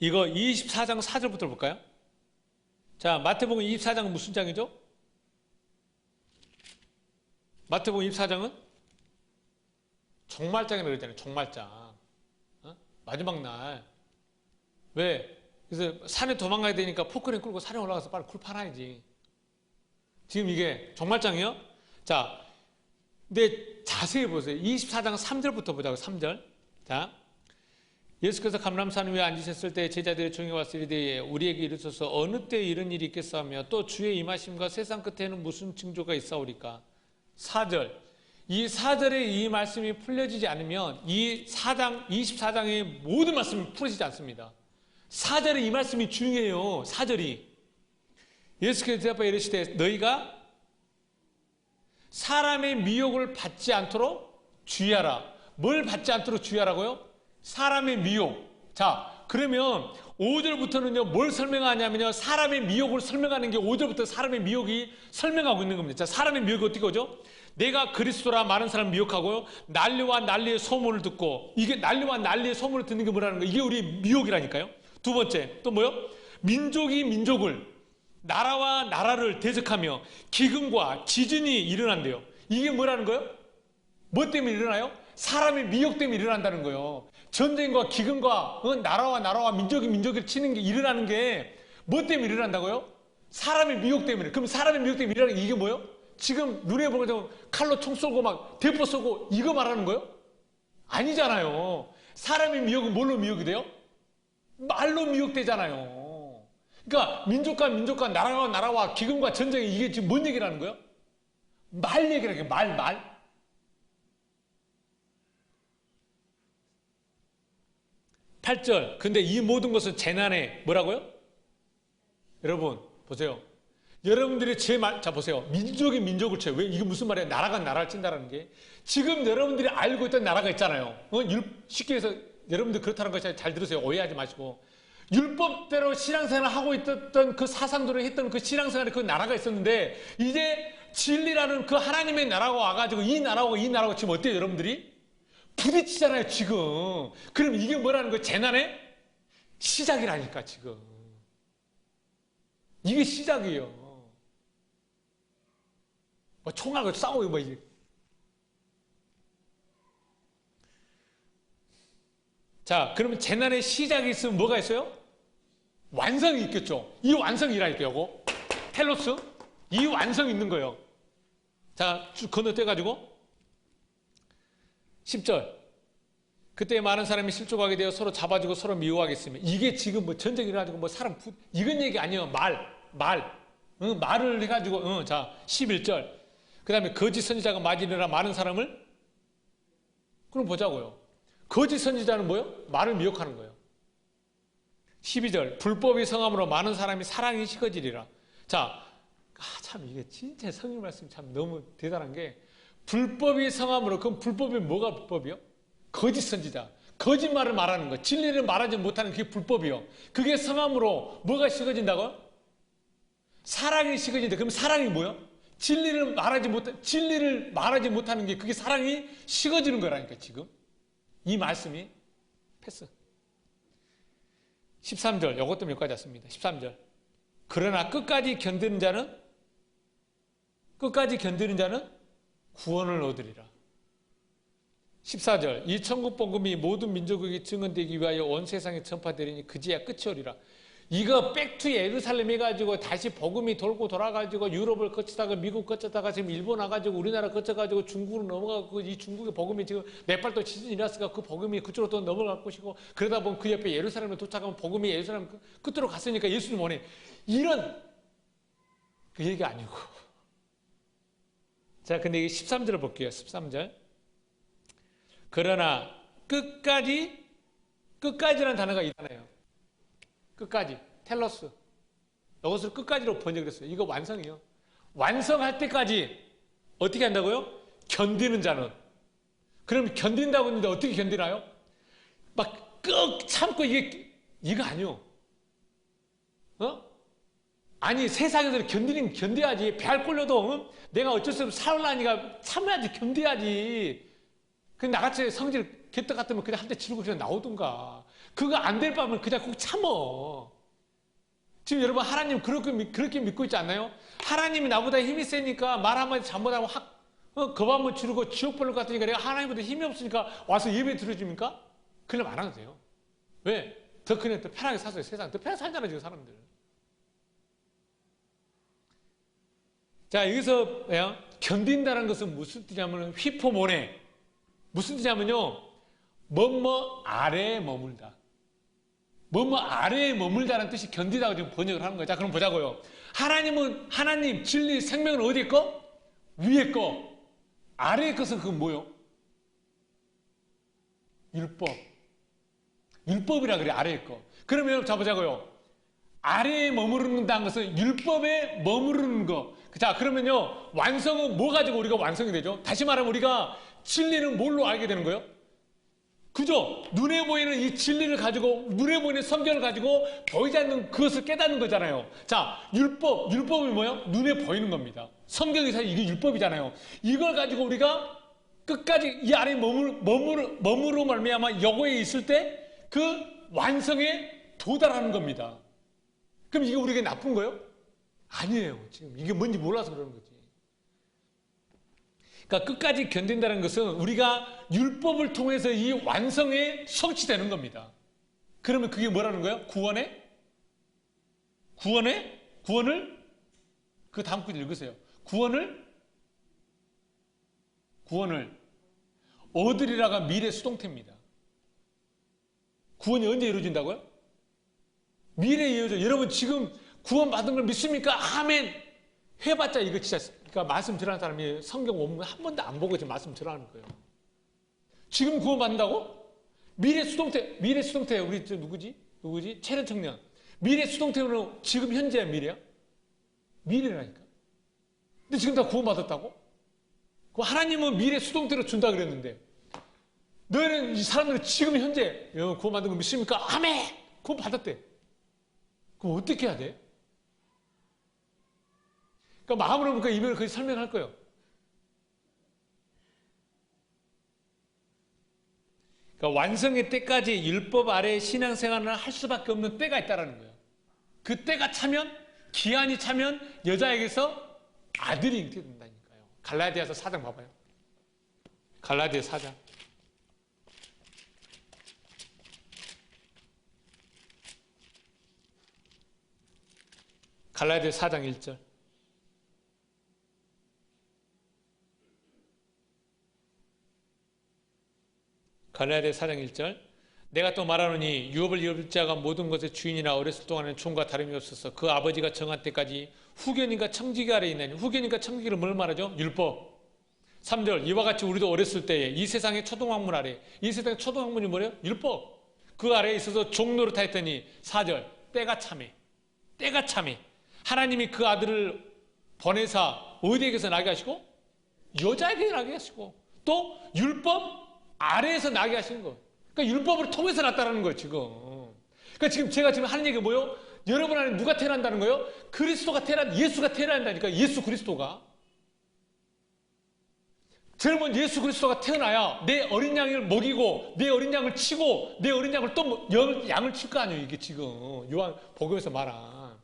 이거 24장 4절부터 볼까요? 자, 마태복음 24장은 무슨 장이죠? 마태복음 24장은 종말장이라고 그러잖아요. 종말장. 마지막 날. 왜? 그래서 산에 도망가야 되니까 포크레인 끌고 산에 올라가서 빨리 쿨 팔아야지. 지금 이게 종말장이요? 자, 근데 자세히 보세요. 24장 3절부터 보자고, 3절. 자, 예수께서 감람산 위에 앉으셨을 때 제자들의 종이 왔을 때에 우리에게 이르소서 어느 때에 이런 일이 있겠사며 또 주의 임하심과 세상 끝에는 무슨 징조가 있사오리까? 4절. 이 4절에 이 말씀이 풀려지지 않으면 이 24장의 모든 말씀이 풀어지지 않습니다. 4절에 이 말씀이 중요해요. 4절이. 예수께서 대답하여 이르시되 너희가 사람의 미혹을 받지 않도록 주의하라. 뭘 받지 않도록 주의하라고요? 사람의 미혹. 자, 그러면 5절부터는요, 뭘 설명하냐면요, 사람의 미혹을 설명하는 게 5절부터 사람의 미혹이 설명하고 있는 겁니다. 자, 사람의 미혹이 어떻게 오죠? 내가 그리스도라 많은 사람 미혹하고요, 난리와 난리의 소문을 듣고, 이게 난리와 난리의 소문을 듣는 게 뭐라는 거예요? 이게 우리 미혹이라니까요. 두 번째, 또 뭐요? 민족이 민족을, 나라와 나라를 대적하며 기근과 지진이 일어난대요. 이게 뭐라는 거예요? 뭐 때문에 일어나요? 사람의 미혹 때문에 일어난다는 거예요. 전쟁과 기근과 나라와 민족이 민족을 치는 게 일어나는 게 뭐 때문에 일어난다고요? 사람의 미혹 때문에. 그럼 사람의 미혹 때문에 일어나는 게 이게 뭐예요? 지금 눈에 보면 칼로 총 쏘고 막 대포 쏘고 이거 말하는 거예요? 아니잖아요. 사람의 미혹은 뭘로 미혹이 돼요? 말로 미혹되잖아요. 그러니까 민족과 민족과 나라와 나라와 기근과 전쟁이 이게 지금 뭔 얘기라는 거예요? 말 얘기라는 거예요. 말. 8절. 근데 이 모든 것은 재난에 뭐라고요? 여러분 보세요. 여러분들이 자 보세요. 민족이 민족을 쳐요. 왜? 이게 무슨 말이에요? 나라가 나라를 친다라는 게. 지금 여러분들이 알고 있던 나라가 있잖아요. 쉽게 해서 여러분들 그렇다는 거 잘 들으세요. 오해하지 마시고. 율법대로 신앙생활을 하고 있었던 그 사상대로 했던 그 신앙생활의 그 나라가 있었는데 이제 진리라는 그 하나님의 나라가 와가지고 이 나라하고 지금 어때요? 여러분들이? 부딪히잖아요. 지금. 그럼 이게 뭐라는 거예요? 재난의 시작이라니까 지금. 이게 시작이에요. 뭐 총하고 싸우고 뭐 이제. 자, 그러면 재난의 시작이 있으면 뭐가 있어요? 완성이 있겠죠. 이 완성이라니까요. 요거. 텔로스. 이 완성이 있는 거예요. 자, 쭉 건너뛰어가지고 10절. 그때 많은 사람이 실족하게 되어 서로 잡아주고 서로 미워하겠으며 이게 지금 뭐 전쟁이 일어나지고 뭐 사람 이건 얘기 아니에요. 말을 해가지고 자 11절. 그 다음에 거짓 선지자가 맞이르라 많은 사람을 그럼 보자고요. 거짓 선지자는 뭐예요? 말을 미혹하는 거예요. 12절. 불법이 성함으로 많은 사람이 사랑이 식어지리라. 자, 참 이게 진짜 성경 말씀이 참 너무 대단한 게 불법이 성함으로 그럼 불법이 뭐가 불법이요? 거짓 선지자. 거짓말을 말하는 거. 진리를 말하지 못하는 그게 불법이요. 그게 성함으로 뭐가 식어진다고요? 사랑이 식어진다. 그럼 사랑이 뭐예요? 진리를 말하지 못하는 게 그게 사랑이 식어지는 거라니까 지금. 이 말씀이 패스. 13절. 이것도 여기까지 왔습니다. 13절. 그러나 끝까지 견디는 자는 구원을 얻으리라. 14절. 이 천국 복음이 모든 민족에게 증언되기 위하여 온 세상에 전파되리니 그제야 끝이 오리라. 이거 백투 예루살렘 해가지고 다시 복음이 돌고 돌아가지고 유럽을 거치다가 미국 거쳤다가 지금 일본 와가지고 우리나라 거쳐가지고 중국으로 넘어가고 이 중국의 복음이 지금 네팔도 지진이 났으니까 그 복음이 그쪽으로 또 넘어갈 것이고 그러다 보면 그 옆에 예루살렘에 도착하면 복음이 예루살렘 끝으로 갔으니까 예수님 오네. 이런 그 얘기 아니고. 자, 근데 이게 13절을 볼게요. 13절. 그러나 끝까지라는 단어가 있잖아요. 끝까지. 텔러스. 이것을 끝까지로 번역했어요. 이거 완성이요. 완성할 때까지 어떻게 한다고요? 견디는 자는. 그럼 견딘다고 했는데 어떻게 견디나요? 막 꾹 참고 이거 아니요. 아니 세상에서 견디는 견뎌야지. 배 꼴려도 내가 어쩔 수 없이 살라니까 참아야지. 견뎌야지. 근데 나같이 성질 개떡 같으면 그냥 한 대 치르고 그냥 나오든가. 그거 안 될 바면 그냥 꼭 참어. 지금 여러분 하나님 그렇게 믿고 있지 않나요? 하나님이 나보다 힘이 세니까 말 한마디 잘못하면 겁 한번 치르고 지옥 벌 것 같으니까 내가 하나님보다 힘이 없으니까 와서 예배 들어줍니까? 그러면 안 하도 돼요. 왜? 더 그냥 더 편하게 사세요. 세상 더 편하게 살잖아요. 지금 사람들. 자, 여기서 견딘다는 것은 무슨 뜻이냐면 휘포모네. 무슨 뜻이냐면요. 뭐뭐 아래에 머물다. 뭐뭐 아래에 머물다는 뜻이 견디다고 지금 번역을 하는 거예요. 자, 그럼 보자고요. 하나님, 진리, 생명은 어디에 거? 위에 거. 아래의 것은 그건 뭐요? 율법. 율법이라 그래, 아래의 거. 그러면 자, 보자고요. 아래에 머무른다는 것은 율법에 머무르는 거. 자, 그러면요. 완성은 뭐 가지고 우리가 완성이 되죠? 다시 말하면 우리가 진리는 뭘로 알게 되는 거예요? 그죠? 눈에 보이는 이 진리를 가지고, 눈에 보이는 성경을 가지고 보이지 않는 그것을 깨닫는 거잖아요. 자, 율법이 뭐예요? 눈에 보이는 겁니다. 성경이 사실 이게 율법이잖아요. 이걸 가지고 우리가 끝까지 이 안에 머무르 말미암아 여호와에 있을 때 그 완성에 도달하는 겁니다. 그럼 이게 우리에게 나쁜 거예요? 아니에요. 지금 이게 뭔지 몰라서 그러는 거지. 그러니까 끝까지 견딘다는 것은 우리가 율법을 통해서 이 완성에 성취되는 겁니다. 그러면 그게 뭐라는 거예요? 구원을 그 다음 句 읽으세요. 구원을 얻으리라가 미래 수동태입니다. 구원이 언제 이루어진다고요? 미래에 이루어져. 여러분 지금 구원 받은 걸 믿습니까? 아멘. 해봤자 이거 진짜 그러니까 말씀 전하는 사람이 성경 원문 한 번도 안 보고 지금 말씀 전하는 거예요. 지금 구원 받는다고? 미래 수동태 우리 저 누구지? 채련 청년. 미래 수동태는 지금 현재야 미래야? 미래라니까. 근데 지금 다 구원 받았다고? 그 하나님은 미래 수동태로 준다 그랬는데 너희는 이 사람들은 지금 현재 구원 받은 거 믿습니까? 아멘. 구원 받았대. 그럼 어떻게 해야 돼? 그러니까 마음으로 보니까 입으로 그렇게 설명할 거예요. 그러니까 완성의 때까지 율법 아래 신앙생활을 할 수밖에 없는 때가 있다는 거예요. 그 때가 차면 기한이 차면 여자에게서 아들이 잉태 된다니까요. 갈라디아서 4장 봐봐요. 갈라디아 4장. 갈라디아 4장 1절. 갈라디아 4장 1절. 내가 또 말하노니 유업을 이을 자가 모든 것의 주인이나 어렸을 동안에는 종과 다름이 없어서 그 아버지가 정한 때까지 후견인과 청지기 아래에 있나니 후견인과 청지기를 뭘 말하죠? 율법. 3절. 이와 같이 우리도 어렸을 때에 이 세상의 초등학문 아래 이 세상의 초등학문이 뭐래요? 율법. 그 아래에 있어서 종노릇 하였더니 4절. 때가 참해. 때가 참해. 하나님이 그 아들을 보내사 어디에게서 나게 하시고 여자에게 나게 하시고 또 율법 아래에서 나게 하신 거. 그러니까 율법을 통해서 났다는 거예요 지금. 그러니까 지금 제가 지금 하는 얘기가 뭐예요? 여러분 안에 누가 태어난다는 거예요? 그리스도가 예수가 태어난다니까. 예수 그리스도가. 젊은 예수 그리스도가 태어나야 내 어린 양을 먹이고 내 어린 양을 치고 내 어린 양을 또 양을 칠 거 아니에요 이게 지금 요한 복음에서 말한.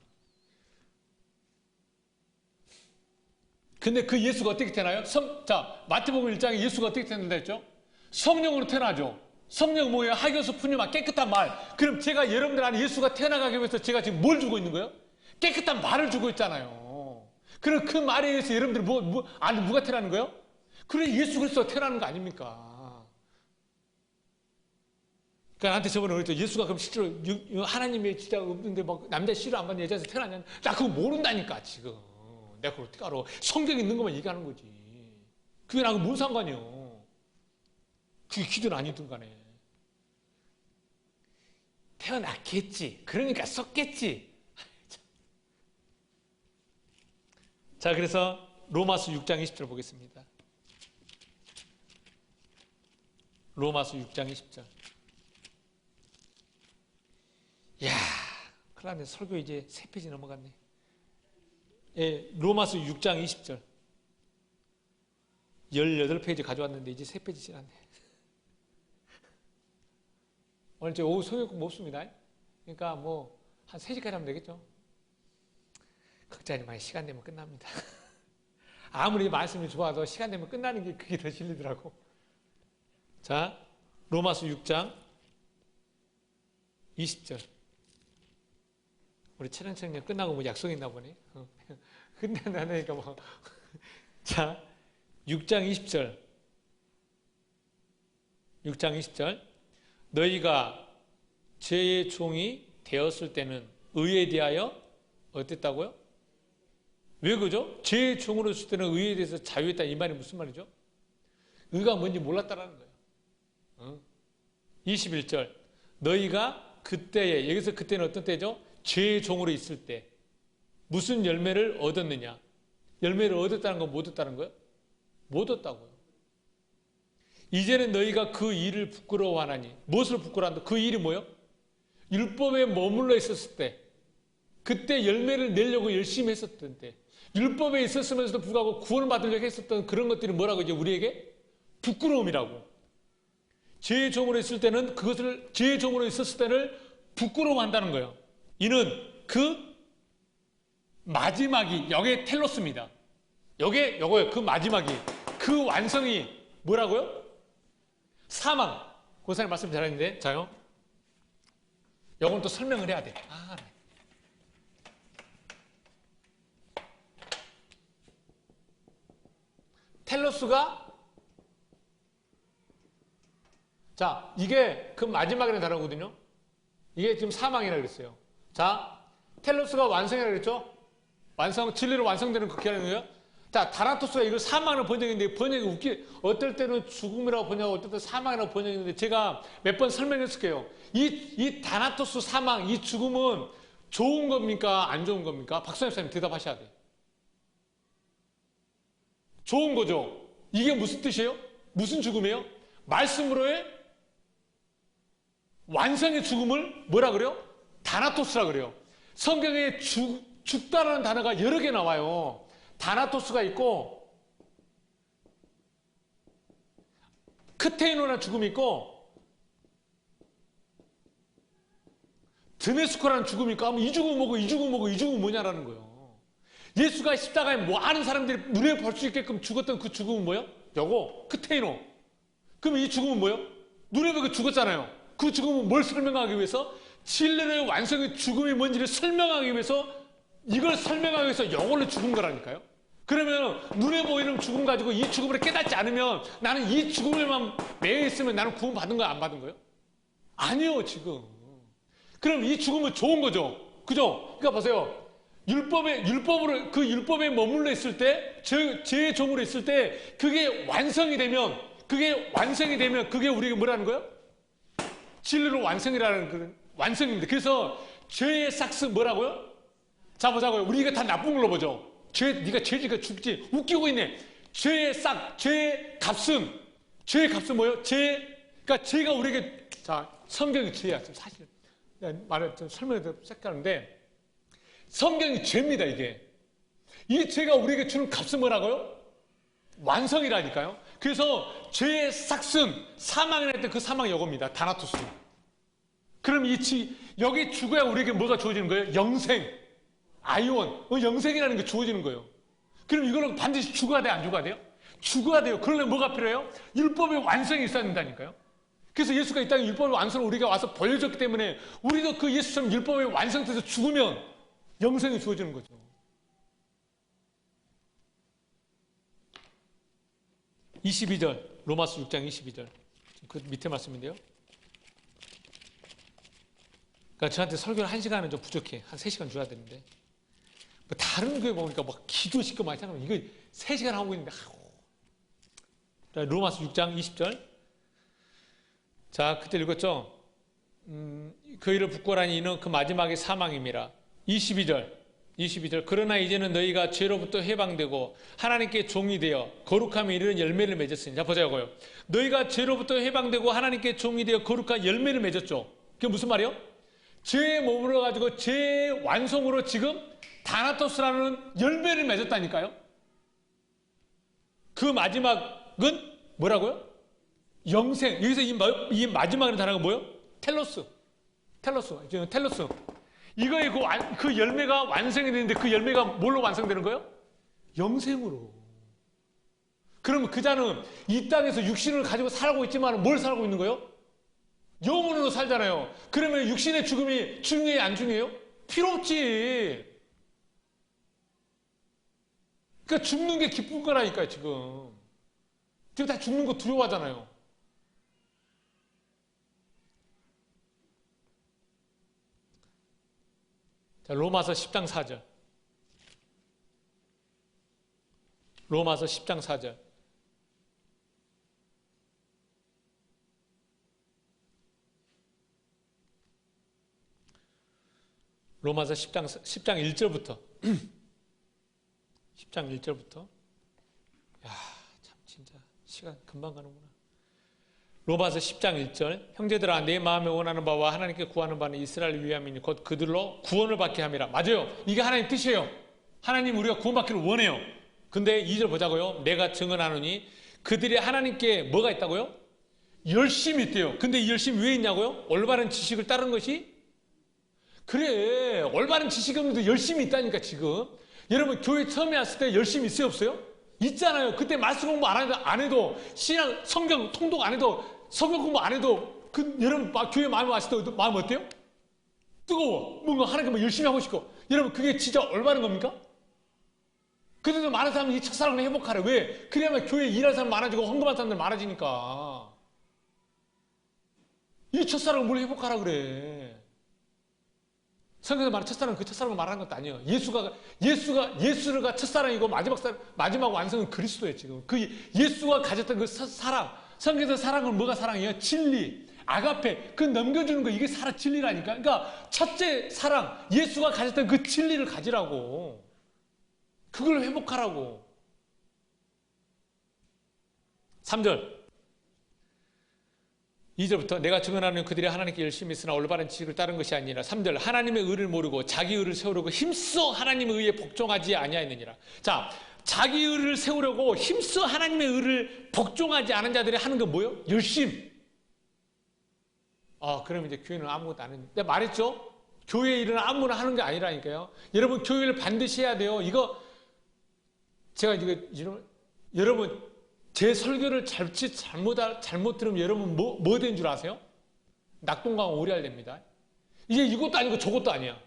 근데 그 예수가 어떻게 태어나요? 자, 마태복음 1장에 예수가 어떻게 태어난다 했죠? 성령으로 태어나죠. 성령 뭐예요? 하교수 푸뉴마 깨끗한 말. 그럼 제가 여러분들 안에 예수가 태어나가기 위해서 제가 지금 뭘 주고 있는 거예요? 깨끗한 말을 주고 있잖아요. 그럼 그 말에 의해서 여러분들 안에 누가 태어나는 거예요? 그래 예수 그리스도가 태어나는 거 아닙니까? 그러니까 나한테 저번에 그랬죠. 예수가 그럼 실제로 하나님이 진짜 없는데 막 남자 싫어 안 받는 여자에서 태어났냐? 나 그거 모른다니까 지금. 내가 그걸 어떻게 알아? 성경에 있는 것만 얘기하는 거지. 그게 나하고 뭔 상관이요? 그게 기든 아니든 간에. 태어났겠지. 그러니까 썼겠지. 자, 그래서 로마서 6장 20절 보겠습니다. 로마서 6장 20절. 이야, 큰일 났네. 설교 이제 3페이지 넘어갔네. 예, 로마서 6장 20절. 18페이지 가져왔는데 이제 3페이지 지났네. 오늘 이제 오후 소요금 없습니다. 그러니까 뭐 한 3시까지 하면 되겠죠. 걱정하지 마요. 시간 되면 끝납니다. 아무리 말씀이 좋아도 시간 되면 끝나는 게 그게 더 진리더라고. 자, 로마서 6장 20절. 우리 촬영청년 끝나고 뭐 약속 있나 보네. 끝난다니까 뭐. 자, 6장 20절. 6장 20절. 너희가 죄의 종이 되었을 때는 의에 대하여 어땠다고요? 왜 그죠? 죄의 종으로 있을 때는 의에 대해서 자유했다. 이 말이 무슨 말이죠? 의가 뭔지 몰랐다라는 거예요. 21절. 너희가 그때에, 여기서 그때는 어떤 때죠? 죄의 종으로 있을 때 무슨 열매를 얻었느냐? 열매를 얻었다는 건 못 얻었다는 거예요? 못 얻었다고요. 이제는 너희가 그 일을 부끄러워하나니. 무엇을 부끄러워한다? 그 일이 뭐예요? 율법에 머물러 있었을 때, 그때 열매를 내려고 열심히 했었던 때, 율법에 있었으면서도 불구하고 구원을 받으려고 했었던 그런 것들이 뭐라고 이제 우리에게? 부끄러움이라고. 죄의 종으로 있을 때는 그것을, 죄의 종으로 있었을 때를 부끄러워한다는 거예요. 이는 그 마지막이, 여기에 텔로스입니다. 요거예요. 그 마지막이. 그 완성이 뭐라고요? 사망. 고사님 말씀 잘하는데, 자요. 요건 또 설명을 해야 돼. 텔로스가, 자, 이게 그 마지막이라는 단어거든요. 이게 지금 사망이라고 그랬어요. 자, 텔로스가 완성이라고 그랬죠? 완성, 진리로 완성되는 그 기간인 거예요. 자, 다나토스가 이걸 사망으로 번역했는데 번역이 어떨 때는 죽음이라고 번역하고 어떨 때는 사망이라고 번역했는데 제가 몇 번 설명했을 거예요. 이 다나토스 사망, 이 죽음은 좋은 겁니까? 안 좋은 겁니까? 박선엽 선생님 대답하셔야 돼요. 좋은 거죠. 이게 무슨 뜻이에요? 무슨 죽음이에요? 말씀으로의 완성의 죽음을 뭐라 그래요? 다나토스라 그래요. 성경에 죽다라는 단어가 여러 개 나와요. 다나토스가 있고 크테이노라는 죽음이 있고 드메스코라는 죽음이 있고 이 죽음은 뭐고 이 죽음은 뭐고 이 죽음은 뭐냐라는 거예요. 예수가 십자가에 많은 사람들이 눈에 볼 수 있게끔 죽었던 그 죽음은 뭐예요? 요거 크테이노. 그럼 이 죽음은 뭐예요? 눈에 보고 죽었잖아요. 그 죽음은 뭘 설명하기 위해서? 진리의 완성의 죽음이 뭔지를 설명하기 위해서 이걸 설명하기 위해서 이걸로 죽은 거라니까요. 그러면 눈에 보이는 죽음 가지고 이 죽음을 깨닫지 않으면 나는 이 죽음에만 매여 있으면 나는 구원 받은 거야 안 받은 거예요? 아니요 지금. 그럼 이 죽음은 좋은 거죠. 그죠? 그러니까 보세요. 율법으로 그 율법에 머물러 있을 때 제 종으로 있을 때 그게 완성이 되면 그게 우리가 뭐라는 거예요? 진리로 완성이라는 그런 완성입니다. 그래서 죄의 삭스 뭐라고요? 자 보자고요. 우리가 다 나쁜 걸로 보죠. 네가 죄지가 죽지. 웃기고 있네. 죄의 값은 뭐예요? 그러니까 죄가 우리에게 자 성경이 죄야. 사실 말을 좀 설명해도 시작하는데 성경이 죄입니다. 이게 죄가 우리에게 주는 값은 뭐라고요? 완성이라니까요. 그래서 죄의 삭슨 사망이라 했던 그 사망이 이겁니다. 다나토스. 그럼 여기 죽어야 우리에게 뭐가 주어지는 거예요? 영생, 아이온, 영생이라는 게 주어지는 거예요. 그럼 이거는 반드시 죽어야 돼, 안 죽어야 돼요? 죽어야 돼요. 그러려면 뭐가 필요해요? 율법의 완성이 있어야 된다니까요. 그래서 예수가 이 땅에 율법의 완성을 우리가 와서 보여줬기 때문에 우리도 그 예수처럼 율법의 완성돼서 죽으면 영생이 주어지는 거죠. 로마서 6장 22절. 그 밑에 말씀인데요. 그러니까 저한테 설교를 1시간은 좀 부족해. 한 3시간 줘야 되는데. 뭐 다른 교회 보니까 막 기도 시켜 많이 하는 거 이거 3시간 하고 있는데 로마서 6장 20절. 자, 그때 읽었죠? 그 일을 부끄러니 이는 그 마지막에 사망임이라. 22절. 그러나 이제는 너희가 죄로부터 해방되고 하나님께 종이 되어 거룩함에 이르는 열매를 맺었으니. 자, 보자고요. 너희가 죄로부터 해방되고 하나님께 종이 되어 거룩한 열매를 맺었죠. 그게 무슨 말이에요? 죄에 머물러 가지고 죄 완성으로 지금 다나토스라는 열매를 맺었다니까요. 그 마지막은 뭐라고요? 영생. 여기서 이 마지막이라는 단어가 뭐예요? 텔로스. 이거의 그 열매가 완성이 되는데 그 열매가 뭘로 완성되는 거예요? 영생으로. 그러면 그 자는 이 땅에서 육신을 가지고 살고 있지만 뭘 살고 있는 거예요? 영혼으로 살잖아요. 그러면 육신의 죽음이 중요해요, 안 중요해요? 필요 없지. 그러니까 죽는 게 기쁜 거라니까요, 지금. 지금 다 죽는 거 두려워하잖아요. 자, 로마서 10장 4절. 로마서 10장 4절. 로마서 10장 1절부터. 10장 1절부터. 야, 참 진짜 시간 금방 가는구나. 로마서 10장 1절. 형제들아 내 마음에 원하는 바와 하나님께 구하는 바는 이스라엘 위함이니 곧 그들로 구원을 받게 함이라. 맞아요. 이게 하나님 뜻이에요. 하나님 우리가 구원받기를 원해요. 근데 2절 보자고요. 내가 증언하노니 그들이 하나님께 뭐가 있다고요? 열심이 있대요. 근데 이 열심이 왜 있냐고요? 올바른 지식을 따르는 것이? 그래. 올바른 지식이 없는데 열심이 있다니까 지금. 여러분 교회 처음에 왔을 때 열심히 있어요 없어요? 있잖아요. 그때 말씀 공부 안 해도 신앙 성경 통독 안 해도 성경 공부 안 해도 여러분 교회 마음에 왔을 때 마음 어때요? 뜨거워. 뭔가 하나님께 뭐 열심히 하고 싶고. 여러분 그게 진짜 올바른 겁니까? 그래도 많은 사람이 이 첫사랑을 회복하래. 왜? 그래야만 교회에 일할 사람 많아지고 헌금할 사람들 많아지니까. 이 첫사랑을 뭘 회복하라 그래. 성경에서 말하는 첫사랑은 그 첫사랑을 말하는 것도 아니에요. 예수가 첫사랑이고 마지막 완성은 그리스도예요, 지금. 그 예수가 가졌던 그 사랑. 성경에서 사랑은 뭐가 사랑이에요? 진리. 아가페. 그 넘겨주는 거, 이게 진리라니까. 그러니까 첫째 사랑. 예수가 가졌던 그 진리를 가지라고. 그걸 회복하라고. 3절. 2절부터 내가 증언하는 그들이 하나님께 열심히 있으나 올바른 지식을 따른 것이 아니라 3절 하나님의 의를 모르고 자기 의를 세우려고 힘써 하나님의 의에 복종하지 아니하였느니라. 자, 자기 의를 세우려고 힘써 하나님의 의를 복종하지 않은 자들이 하는 건 뭐예요? 열심. 그러면 이제 교회는 아무것도 안 했는데. 내가 말했죠? 교회 일은 아무나 하는 게 아니라니까요. 여러분 교회를 반드시 해야 돼요. 여러분 제 설교를 잘못 들으면 여러분 뭐 된 줄 아세요? 낙동강 오리알 됩니다. 이게 이것도 아니고 저것도 아니야.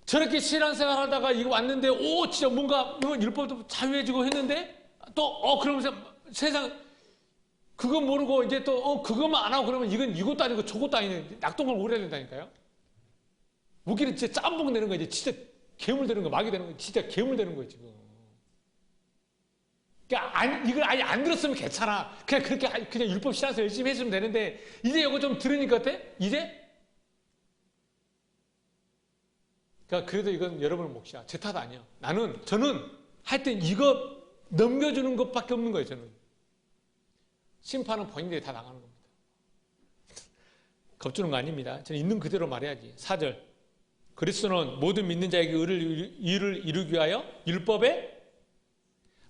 저렇게 신앙생활 하다가 이거 왔는데 진짜 뭔가 율법도 자유해지고 했는데 또 그러면서 세상 그거 모르고 이제 또 그것만 안 하고 그러면 이것도 아니고 저것도 아니네. 낙동강 오리알 된다니까요. 우리는 진짜 짬뽕 되는 거야. 이제 진짜 괴물 되는 거, 마귀 되는 거, 진짜 괴물 되는 거예요 지금. 그러니까 이걸 아예 안 들었으면 괜찮아. 그냥 율법 신앙서 열심히 했으면 되는데 이제 이거 좀 들으니까 어때? 이제? 그러니까 그래도 이건 여러분의 몫이야. 제 탓 아니야. 저는 하여튼 이거 넘겨주는 것밖에 없는 거예요. 저는. 심판은 본인들이 다 나가는 겁니다. 겁주는 거 아닙니다. 저는 있는 그대로 말해야지. 4절. 그리스도는 모든 믿는 자에게 의를 이루기 위하여 율법의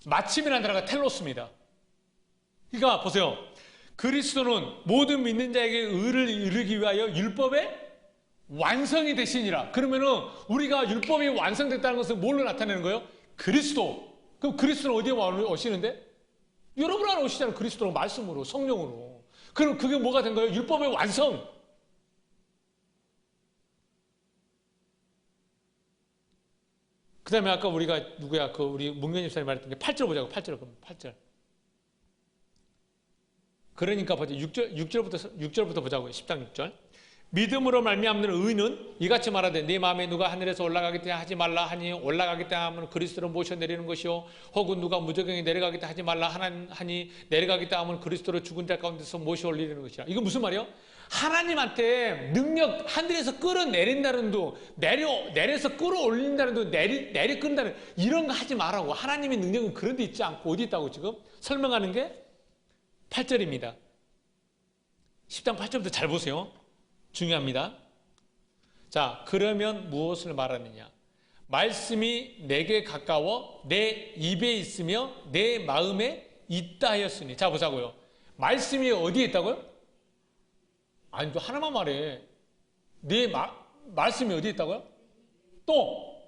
마침이라는 단어가 텔로스입니다. 그러니까 보세요. 그리스도는 모든 믿는 자에게 의를 이루기 위하여 율법의 완성이 되시니라. 그러면은 우리가 율법이 완성됐다는 것은 뭘로 나타내는 거예요? 그리스도. 그럼 그리스도는 어디에 오시는데? 여러분 안에 오시잖아요. 그리스도로 말씀으로 성령으로. 그럼 그게 뭐가 된 거예요? 율법의 완성. 그 다음에 아까 우리가 우리 문경님 목사님 말했던 게 8절 보자고. 8절. 그러니까 보자. 6절부터 보자고요. 10장 6절. 믿음으로 말미암는 의는 이같이 말하되 네 마음에 누가 하늘에서 올라가겠다 하지 말라 하니 올라가겠다 하면 그리스도를 모셔 내리는 것이요 혹은 누가 무저경에 내려가겠다 하지 말라 하니 내려가겠다 하면 그리스도를 죽은 자 가운데서 모셔 올리는 것이라. 이거 무슨 말이에요? 하나님한테 능력 하늘에서 끌어내린다는 도 내려서 끌어올린다는 도 내리끈다는 이런 거 하지 말라고. 하나님의 능력은 그런 데 있지 않고 어디 있다고 지금 설명하는 게 8절입니다. 10장 8절부터 잘 보세요. 중요합니다. 자, 그러면 무엇을 말하느냐? 말씀이 내게 가까워 내 입에 있으며 내 마음에 있다 하였으니. 자, 보자고요. 말씀이 어디에 있다고요? 아니, 또 하나만 말해. 말씀이 어디에 있다고요? 또,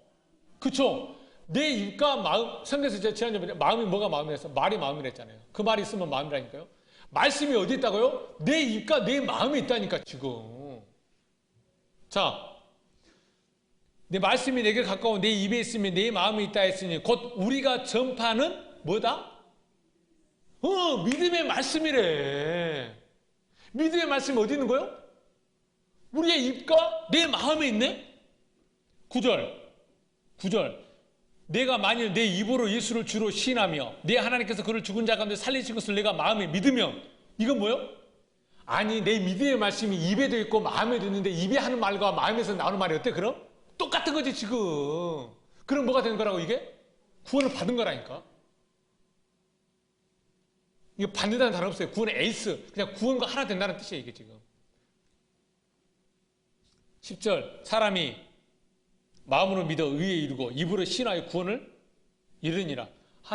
그쵸? 내 입과 마음, 성경에서 지난주에 마음이 뭐가 마음이랬어? 말이 마음이랬잖아요. 그 말이 있으면 마음이라니까요. 말씀이 어디 있다고요? 내 입과 내 마음에 있다니까, 지금. 자, 내 말씀이 내게 가까워 내 입에 있으면 내 마음에 있다 했으니 곧 우리가 전파는 뭐다? 믿음의 말씀이래. 믿음의 말씀이 어디 있는 거예요? 우리의 입과 내 마음에 있네? 9절. 내가 만일 내 입으로 예수를 주로 시인하며 내 하나님께서 그를 죽은 자 가운데 살리신 것을 내가 마음에 믿으면 이건 뭐예요? 아니, 내 믿음의 말씀이 입에도 있고 마음에도 있는데 입에 하는 말과 마음에서 나오는 말이 어때 그럼? 똑같은 거지 지금. 그럼 뭐가 되는 거라고 이게? 구원을 받은 거라니까. 이거 받는다는 단어 없어요. 구원의 에이스. 그냥 구원과 하나 된다는 뜻이에요 이게 지금. 10절. 사람이 마음으로 믿어 의에 이르고 입으로 신하여 구원을 이르니라.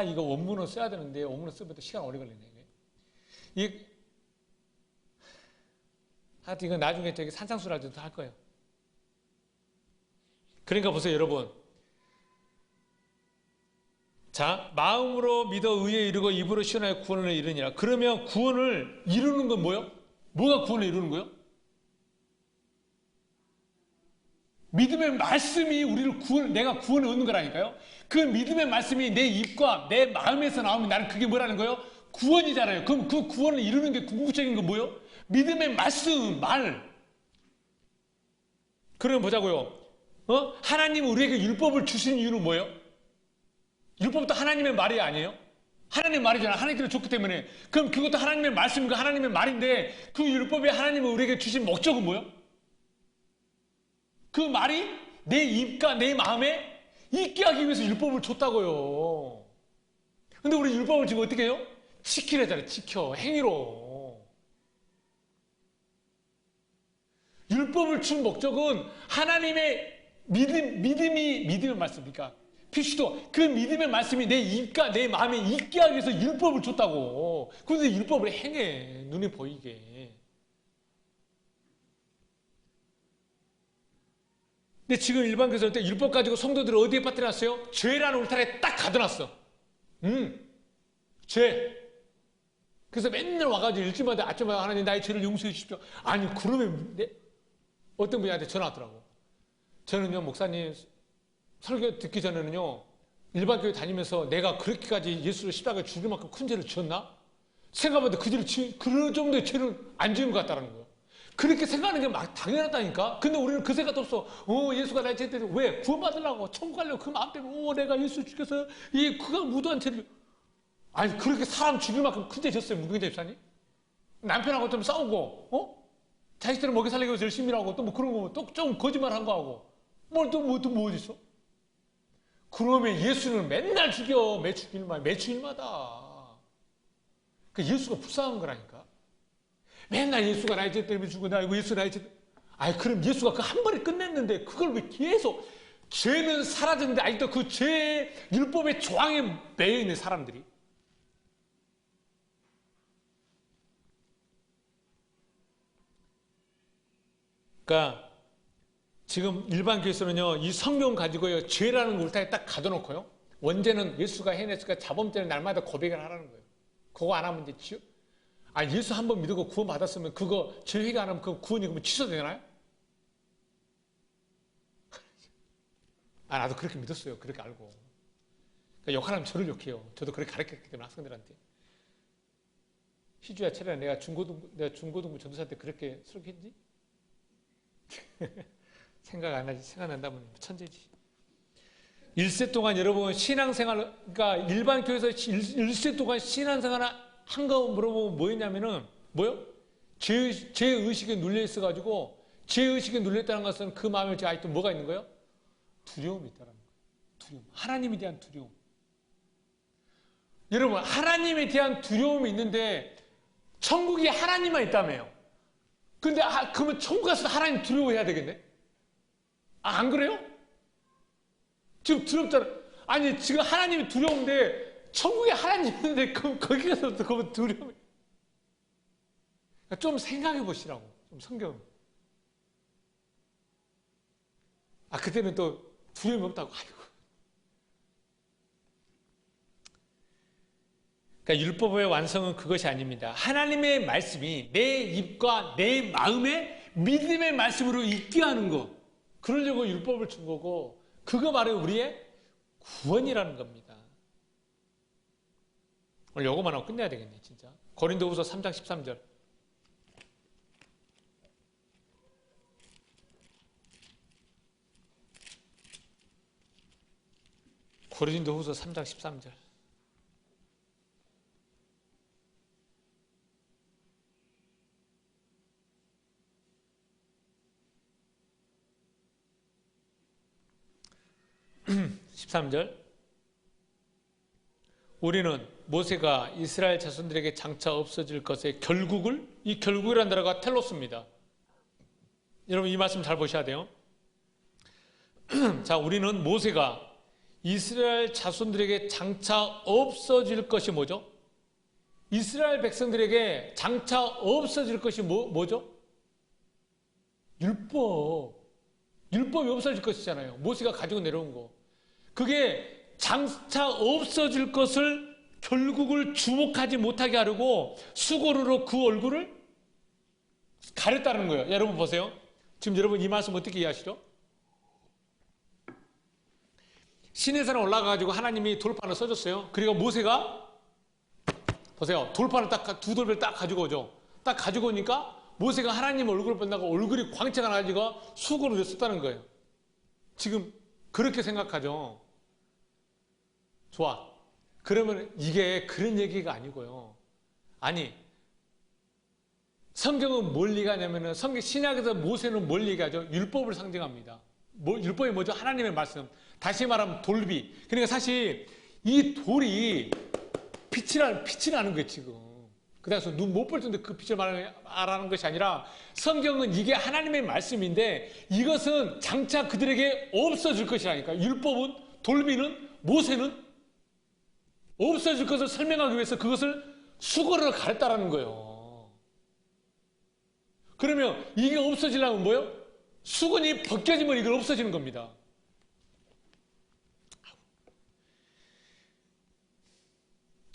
이거 원문을 써야 되는데 원문을 쓰면 시간 오래 걸리네. 이게 하여튼 이건 나중에 저기 산상수를 할 때도 할 거예요. 그러니까 보세요 여러분. 자, 마음으로 믿어 의에 이르고 입으로 시원하여 구원을 이루니라. 그러면 구원을 이루는 건 뭐예요? 뭐가 구원을 이루는 거예요? 믿음의 말씀이 내가 구원을 얻는 거라니까요. 그 믿음의 말씀이 내 입과 내 마음에서 나오면 나는 그게 뭐라는 거예요? 구원이잖아요. 그럼 그 구원을 이루는 게 궁극적인 건 뭐예요? 믿음의 말씀, 말. 그러면 보자고요. 하나님은 우리에게 율법을 주신 이유는 뭐예요? 율법도 하나님의 말이 아니에요? 하나님의 말이잖아. 하나님께서 줬기 때문에. 그럼 그것도 하나님의 말씀과 하나님의 말인데 그 율법에 하나님은 우리에게 주신 목적은 뭐예요? 그 말이 내 입과 내 마음에 있게 하기 위해서 율법을 줬다고요. 근데 우리 율법을 지금 어떻게 해요? 지키래잖아요. 지켜. 행위로. 율법을 준 목적은 하나님의 믿음의 말씀입니까? 피시도 그 믿음의 말씀이 내 입과 내 마음에 있게 하기 위해서 율법을 줬다고. 그런데 율법을 행해. 눈에 보이게. 근데 지금 일반 교회에서 때 율법 가지고 성도들을 어디에 빠뜨려놨어요? 죄라는 울타리에 딱 가둬놨어. 죄. 그래서 맨날 와가지고 일주일마다 아침마다 하나님 나의 죄를 용서해 주십시오. 아니 그러면 어떤 분한테 전화 왔더라고. 저는요 목사님 설교 듣기 전에는요 일반 교회 다니면서 내가 그렇게까지 예수를 십자가에 죽일 만큼 큰 죄를 지었나? 생각보다 그럴 정도의 죄를 안 지은 것 같다는 거예요. 그렇게 생각하는 게 막 당연하다니까. 근데 우리는 그 생각도 없어. 예수가 나의 죄 때문에 왜 구원받으려고 천국 가려고 그 마음 때문에 내가 예수 죽여서 그가 무도한 죄를. 아니 그렇게 사람 죽일 만큼 큰 죄 졌어요 문경재 집사님? 남편하고 좀 싸우고 자식들을 먹여 살리기 위해서 열심히 하고 또 뭐 그런 거 또 좀 거짓말한 거 하고 뭐 어디 있어? 그러면 예수는 맨날 죽여 매주일마다. 그 예수가 불쌍한 거라니까. 맨날 예수가 나의 죄 때문에 죽고 나 예수 나의 죄. 아니 그럼 예수가 그 한 번에 끝냈는데 그걸 왜 계속 죄는 사라졌는데 아직도 그 죄의 율법의 조항에 매여 있는 사람들이. 그러니까 지금 일반 교회에서는요 이 성경 가지고요 죄라는 울타리에 딱 가둬놓고요 원죄는 예수가 해냈으니까 자범죄는 날마다 고백을 하라는 거예요. 그거 안 하면 이제 예수 한 번 믿고 구원 받았으면 그거 죄 회개 안 하면 그 구원이 그러면 취소되나요? 나도 그렇게 믿었어요. 그렇게 알고. 그러니까 욕하면 저를 욕해요. 저도 그렇게 가르쳤기 때문에 학생들한테. 희주야, 차라리 내가 중고등부 전도사 때 그렇게 설교했지? 생각 안 나지. 생각난다면 천재지. 1세 동안 여러분 신앙생활, 그러니까 일반 교회에서 1세 동안 신앙생활 한 거 물어보면 뭐였냐면은, 뭐요? 죄의식에 눌려 있어가지고, 죄의식에 눌렸다는 것은 그 마음에 아직도 뭐가 있는 거예요? 두려움이 있다는 거예요. 두려움. 하나님에 대한 두려움. 여러분, 하나님에 대한 두려움이 있는데, 천국이 하나님만 있다며요. 근데, 그러면 천국 가서 하나님 두려워해야 되겠네? 안 그래요? 지금 두렵잖아. 아니, 지금 하나님이 두려운데, 천국에 하나님 있는데, 그럼 거기 가서 그러면 두려움이. 좀 생각해 보시라고. 좀 성경. 그때는 또 두려움이 없다고. 아이고. 그러니까 율법의 완성은 그것이 아닙니다. 하나님의 말씀이 내 입과 내 마음에 믿음의 말씀으로 있게 하는 것. 그러려고 율법을 준 거고 그거 바로 우리의 구원이라는 겁니다. 오늘 요거만 하고 끝내야 되겠네 진짜. 고린도후서 3장 13절. 고린도후서 3장 13절. 우리는 모세가 이스라엘 자손들에게 장차 없어질 것의 결국을, 이 결국이라는 단어가 텔로스입니다. 여러분 이 말씀 잘 보셔야 돼요. 자, 우리는 모세가 이스라엘 자손들에게 장차 없어질 것이 뭐죠? 이스라엘 백성들에게 장차 없어질 것이 뭐죠? 율법이 없어질 것이잖아요. 모세가 가지고 내려온 거. 그게 장차 없어질 것을 결국을 주목하지 못하게 하려고 수고로로 그 얼굴을 가렸다는 거예요. 여러분 보세요. 지금 여러분 이 말씀 어떻게 이해하시죠? 시내산에 올라가가지고 하나님이 돌판을 써줬어요. 그리고 모세가 보세요. 돌판을 딱 두 돌을 딱 가지고 오죠. 딱 가지고 오니까 모세가 하나님 얼굴을 본다고 얼굴이 광채가 나가지고 수고를 썼다는 거예요. 지금 그렇게 생각하죠. 좋아. 그러면 이게 그런 얘기가 아니고요. 아니, 성경은 뭘 얘기하냐면은 성경 신약에서 모세는 뭘 얘기하죠? 율법을 상징합니다. 율법이 뭐죠? 하나님의 말씀. 다시 말하면 돌비. 그러니까 사실 이 돌이 빛이 나는 거예요, 지금. 그래서 눈 못 볼 텐데 그 빛을 말하는 것이 아니라 성경은 이게 하나님의 말씀인데 이것은 장차 그들에게 없어질 것이라니까. 율법은, 돌비는, 모세는 없어질 것을 설명하기 위해서 그것을 수고를 가렸다라는 거예요. 그러면 이게 없어지려면 뭐예요? 수건이 벗겨지면 이걸 없어지는 겁니다.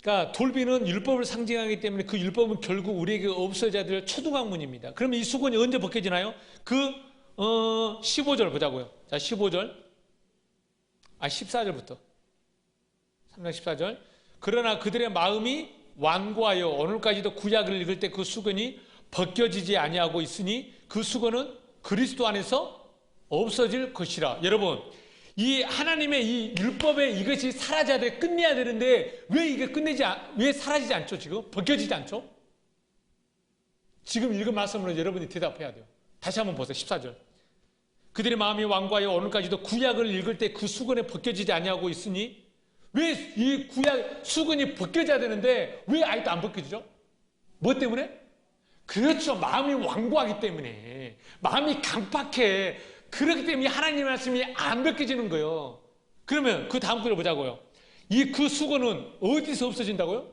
그러니까 돌비는 율법을 상징하기 때문에 그 율법은 결국 우리에게 없어져야 될 초등학문입니다. 그러면 이 수건이 언제 벗겨지나요? 15절 보자고요. 자, 15절. 14절부터. 3장 14절. 그러나 그들의 마음이 완고하여 오늘까지도 구약을 읽을 때 그 수건이 벗겨지지 아니하고 있으니 그 수건은 그리스도 안에서 없어질 것이라. 여러분, 이 하나님의 이 율법에 이것이 사라져야 돼, 끝내야 되는데 왜 이게 왜 사라지지 않죠? 지금 벗겨지지 않죠? 지금 읽은 말씀으로 여러분이 대답해야 돼요. 다시 한번 보세요. 14절. 그들의 마음이 완고하여 오늘까지도 구약을 읽을 때 그 수건에 벗겨지지 아니하고 있으니 왜 이 구약 수건이 벗겨져야 되는데 왜 아직도 안 벗겨지죠? 뭐 때문에? 그렇죠. 마음이 완고하기 때문에. 마음이 강팍해. 그렇기 때문에 하나님의 말씀이 안 벗겨지는 거예요. 그러면 그 다음 글을 보자고요. 그 수건은 어디서 없어진다고요?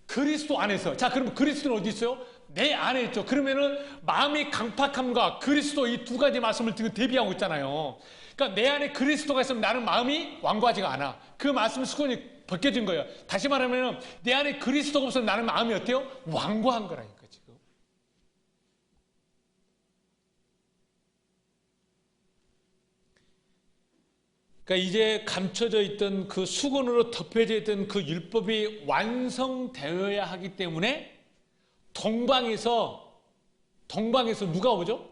그리스도 안에서. 자, 그럼 그리스도는 어디 있어요? 내 안에 있죠. 그러면은 마음이 강팍함과 그리스도 이 두 가지 말씀을 대비하고 있잖아요. 그러니까 내 안에 그리스도가 있으면 나는 마음이 완고하지가 않아. 그 말씀 수건이 벗겨진 거예요. 다시 말하면 내 안에 그리스도가 없으면 나는 마음이 어때요? 완고한 거라니까 지금. 그러니까 이제 감춰져 있던 그 수건으로 덮여져 있던 그 율법이 완성되어야 하기 때문에 동방에서 누가 오죠?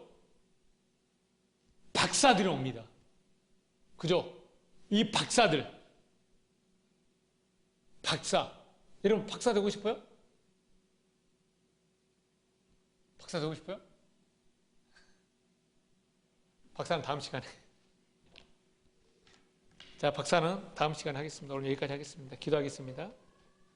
박사들이 옵니다. 그죠? 이 박사들. 박사. 여러분 박사 되고 싶어요? 박사 되고 싶어요? 박사는 다음 시간에. 자, 박사는 다음 시간에 하겠습니다. 오늘 여기까지 하겠습니다. 기도하겠습니다.